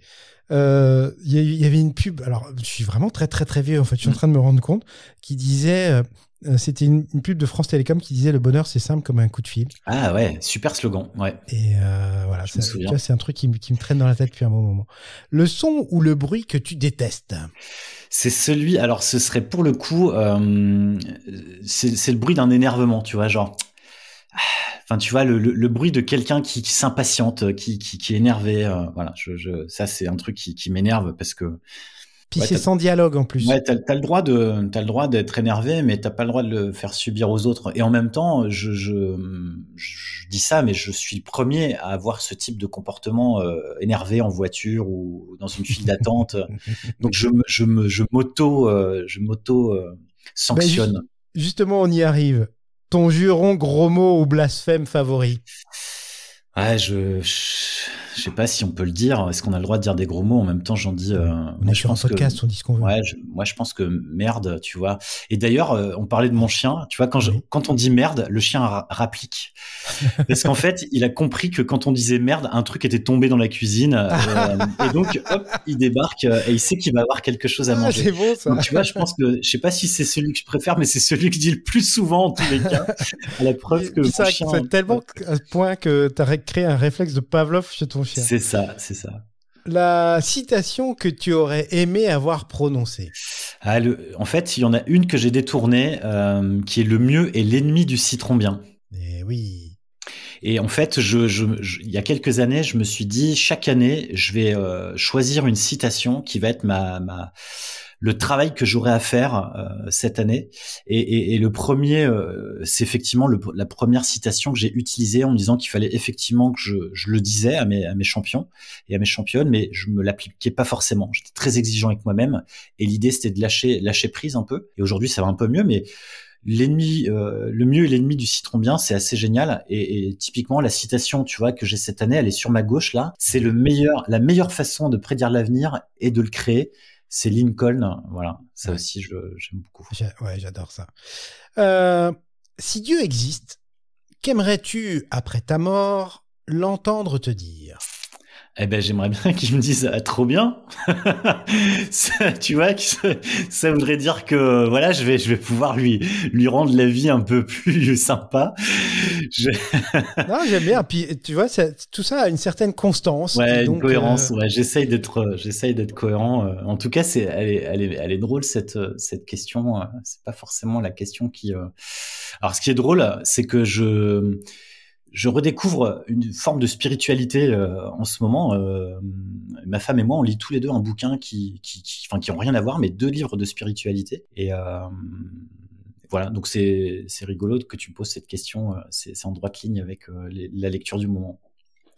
y avait une pub. Alors, je suis vraiment très très très vieux. En fait, je suis en train de me rendre compte qui disait. C'était une pub de France Télécom qui disait le bonheur c'est simple comme un coup de fil. Ah ouais, super slogan. Ouais. Et voilà, c'est un truc qui me traîne dans la tête depuis un bon moment. Le son ou le bruit que tu détestes? C'est celui. Alors, ce serait pour le coup, c'est le bruit d'un énervement, tu vois, genre. Enfin, tu vois, le bruit de quelqu'un qui s'impatiente, qui est énervé. Voilà, ça c'est un truc qui m'énerve parce que. Puis c'est sans dialogue en plus. Ouais, t'as le droit d'être énervé, mais t'as pas le droit de le faire subir aux autres. Et en même temps, je dis ça, mais je suis le premier à avoir ce type de comportement énervé en voiture ou dans une file d'attente. Donc je m'auto sanctionne. Justement, on y arrive. Ton juron, gros mot ou blasphème favori? Ouais, je sais pas si on peut le dire. Est-ce qu'on a le droit de dire des gros mots? En même temps, j'en dis. On est sur un podcast, on dit ce qu'on veut. Ouais, moi, je pense que merde, tu vois. Et d'ailleurs, on parlait de mon chien. Tu vois, quand on dit merde, le chien rapplique. Parce qu'en fait, il a compris que quand on disait merde, un truc était tombé dans la cuisine. Et donc, hop, il débarque et il sait qu'il va avoir quelque chose à manger. C'est bon, ça. Donc, tu vois, je pense que, je sais pas si c'est celui que je préfère, mais c'est celui que je dis le plus souvent en tous les cas. À la preuve que mon chien. C'est tellement à ce point que t'as créé un réflexe de Pavlov chez ton chien. C'est ça. La citation que tu aurais aimé avoir prononcée. En fait, il y en a une que j'ai détournée, qui est le mieux est l'ennemi du citron bien. Et oui. Et en fait, il y a quelques années, je me suis dit, chaque année, je vais choisir une citation qui va être le travail que j'aurai à faire cette année. Et le premier, c'est effectivement la première citation que j'ai utilisée en me disant qu'il fallait effectivement que je le disais à mes champions et à mes championnes, mais je me l'appliquais pas forcément. J'étais très exigeant avec moi-même et l'idée c'était de lâcher prise un peu. Et aujourd'hui, ça va un peu mieux, mais le mieux et l'ennemi du citron bien, c'est assez génial. Et typiquement, la citation, tu vois, que j'ai cette année, elle est sur ma gauche là. C'est la meilleure façon de prédire l'avenir et de le créer. C'est Lincoln, voilà. Ça aussi, j'aime beaucoup. Ouais, j'adore ça. Si Dieu existe, qu'aimerais-tu, après ta mort, l'entendre te dire ? Eh ben, j'aimerais bien qu'il me dise trop bien. Ça, tu vois, ça voudrait dire que voilà, je vais pouvoir lui rendre la vie un peu plus sympa. Non, j'aime bien. Puis tu vois, tout ça a une certaine constance. Ouais, donc, une cohérence. Ouais, j'essaye d'être cohérent. En tout cas, elle est drôle cette question. C'est pas forcément la question qui. Alors, ce qui est drôle, c'est que je redécouvre une forme de spiritualité en ce moment. Ma femme et moi, on lit tous les deux un bouquin qui ont rien à voir, mais 2 livres de spiritualité. Et voilà, donc c'est rigolo que tu me poses cette question. C'est en droite ligne avec la lecture du moment.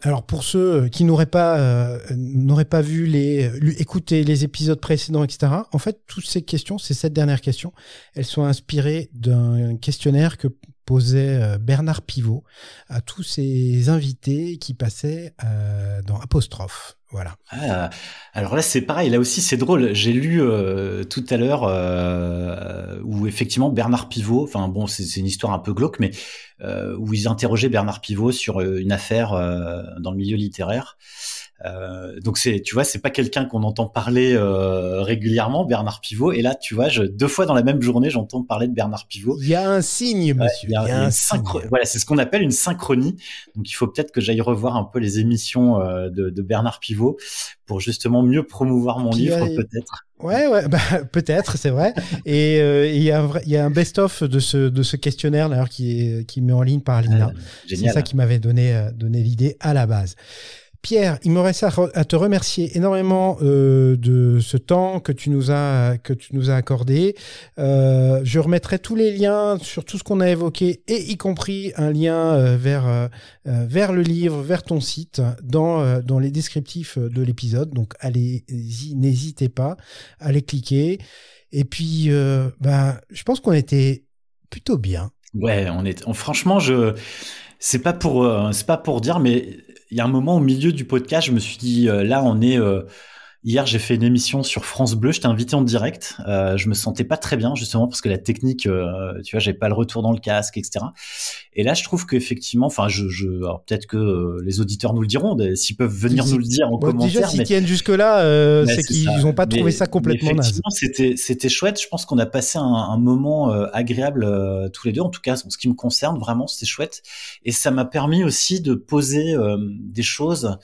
Alors pour ceux qui n'auraient pas écouté les épisodes précédents, etc., en fait, toutes ces questions, ces 7 dernières questions, elles sont inspirées d'un questionnaire que posait Bernard Pivot à tous ses invités qui passaient dans Apostrophe. Voilà. Ah, alors là, c'est pareil. Là aussi, c'est drôle. J'ai lu tout à l'heure où effectivement Bernard Pivot, enfin bon, c'est une histoire un peu glauque, mais où ils interrogeaient Bernard Pivot sur une affaire dans le milieu littéraire. Donc tu vois, c'est pas quelqu'un qu'on entend parler régulièrement, Bernard Pivot. Et là, tu vois, 2 fois dans la même journée, j'entends parler de Bernard Pivot. Il y a un signe, monsieur. Il y a un signe. Voilà, c'est ce qu'on appelle une synchronie. Donc il faut peut-être que j'aille revoir un peu les émissions de Bernard Pivot pour justement mieux promouvoir mon livre, peut-être. Ouais, bah, peut-être, c'est vrai. Et il y a un best-of de ce questionnaire d'ailleurs qui met en ligne par Lina. C'est ça qui m'avait donné l'idée à la base. Pierre, il me reste à te remercier énormément de ce temps que tu nous as accordé. Je remettrai tous les liens sur tout ce qu'on a évoqué, et y compris un lien vers le livre, vers ton site, dans les descriptifs de l'épisode. Donc allez-y, n'hésitez pas à les cliquer. Et puis, je pense qu'on était plutôt bien. Ouais, franchement, c'est pas pour dire, mais il y a un moment au milieu du podcast, je me suis dit, là, hier, j'ai fait une émission sur France Bleu, j'étais invité en direct. Je me sentais pas très bien, justement, parce que la technique, tu vois, j'avais pas le retour dans le casque, etc. Et là, je trouve qu'effectivement, enfin, alors peut-être que les auditeurs nous le diront, s'ils peuvent venir nous le dire en commentaire. Déjà, s'ils tiennent jusque-là, c'est qu'ils n'ont pas trouvé ça complètement naze. C'était chouette. Je pense qu'on a passé un moment agréable tous les deux. En tout cas, en ce qui me concerne, vraiment, c'était chouette. Et ça m'a permis aussi de poser des choses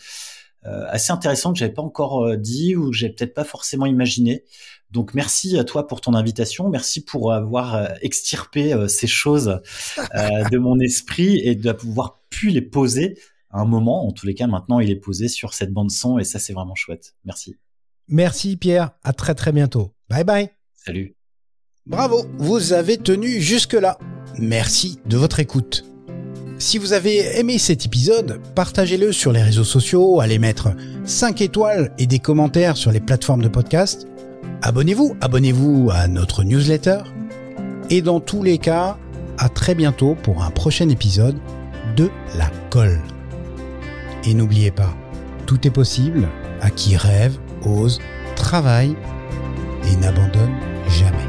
assez intéressant que j'avais pas encore dit ou que j'avais peut-être pas forcément imaginé. Donc merci à toi pour ton invitation, merci pour avoir extirpé ces choses de mon esprit et d'avoir pu les poser à un moment. En tous les cas, maintenant il est posé sur cette bande son et ça c'est vraiment chouette. Merci. Merci Pierre, à très très bientôt. Bye bye. Salut. Bravo, vous avez tenu jusque-là. Merci de votre écoute. Si vous avez aimé cet épisode, partagez-le sur les réseaux sociaux, allez mettre 5 étoiles et des commentaires sur les plateformes de podcast. Abonnez-vous à notre newsletter. Et dans tous les cas, à très bientôt pour un prochain épisode de La Colle. Et n'oubliez pas, tout est possible à qui rêve, ose, travaille et n'abandonne jamais.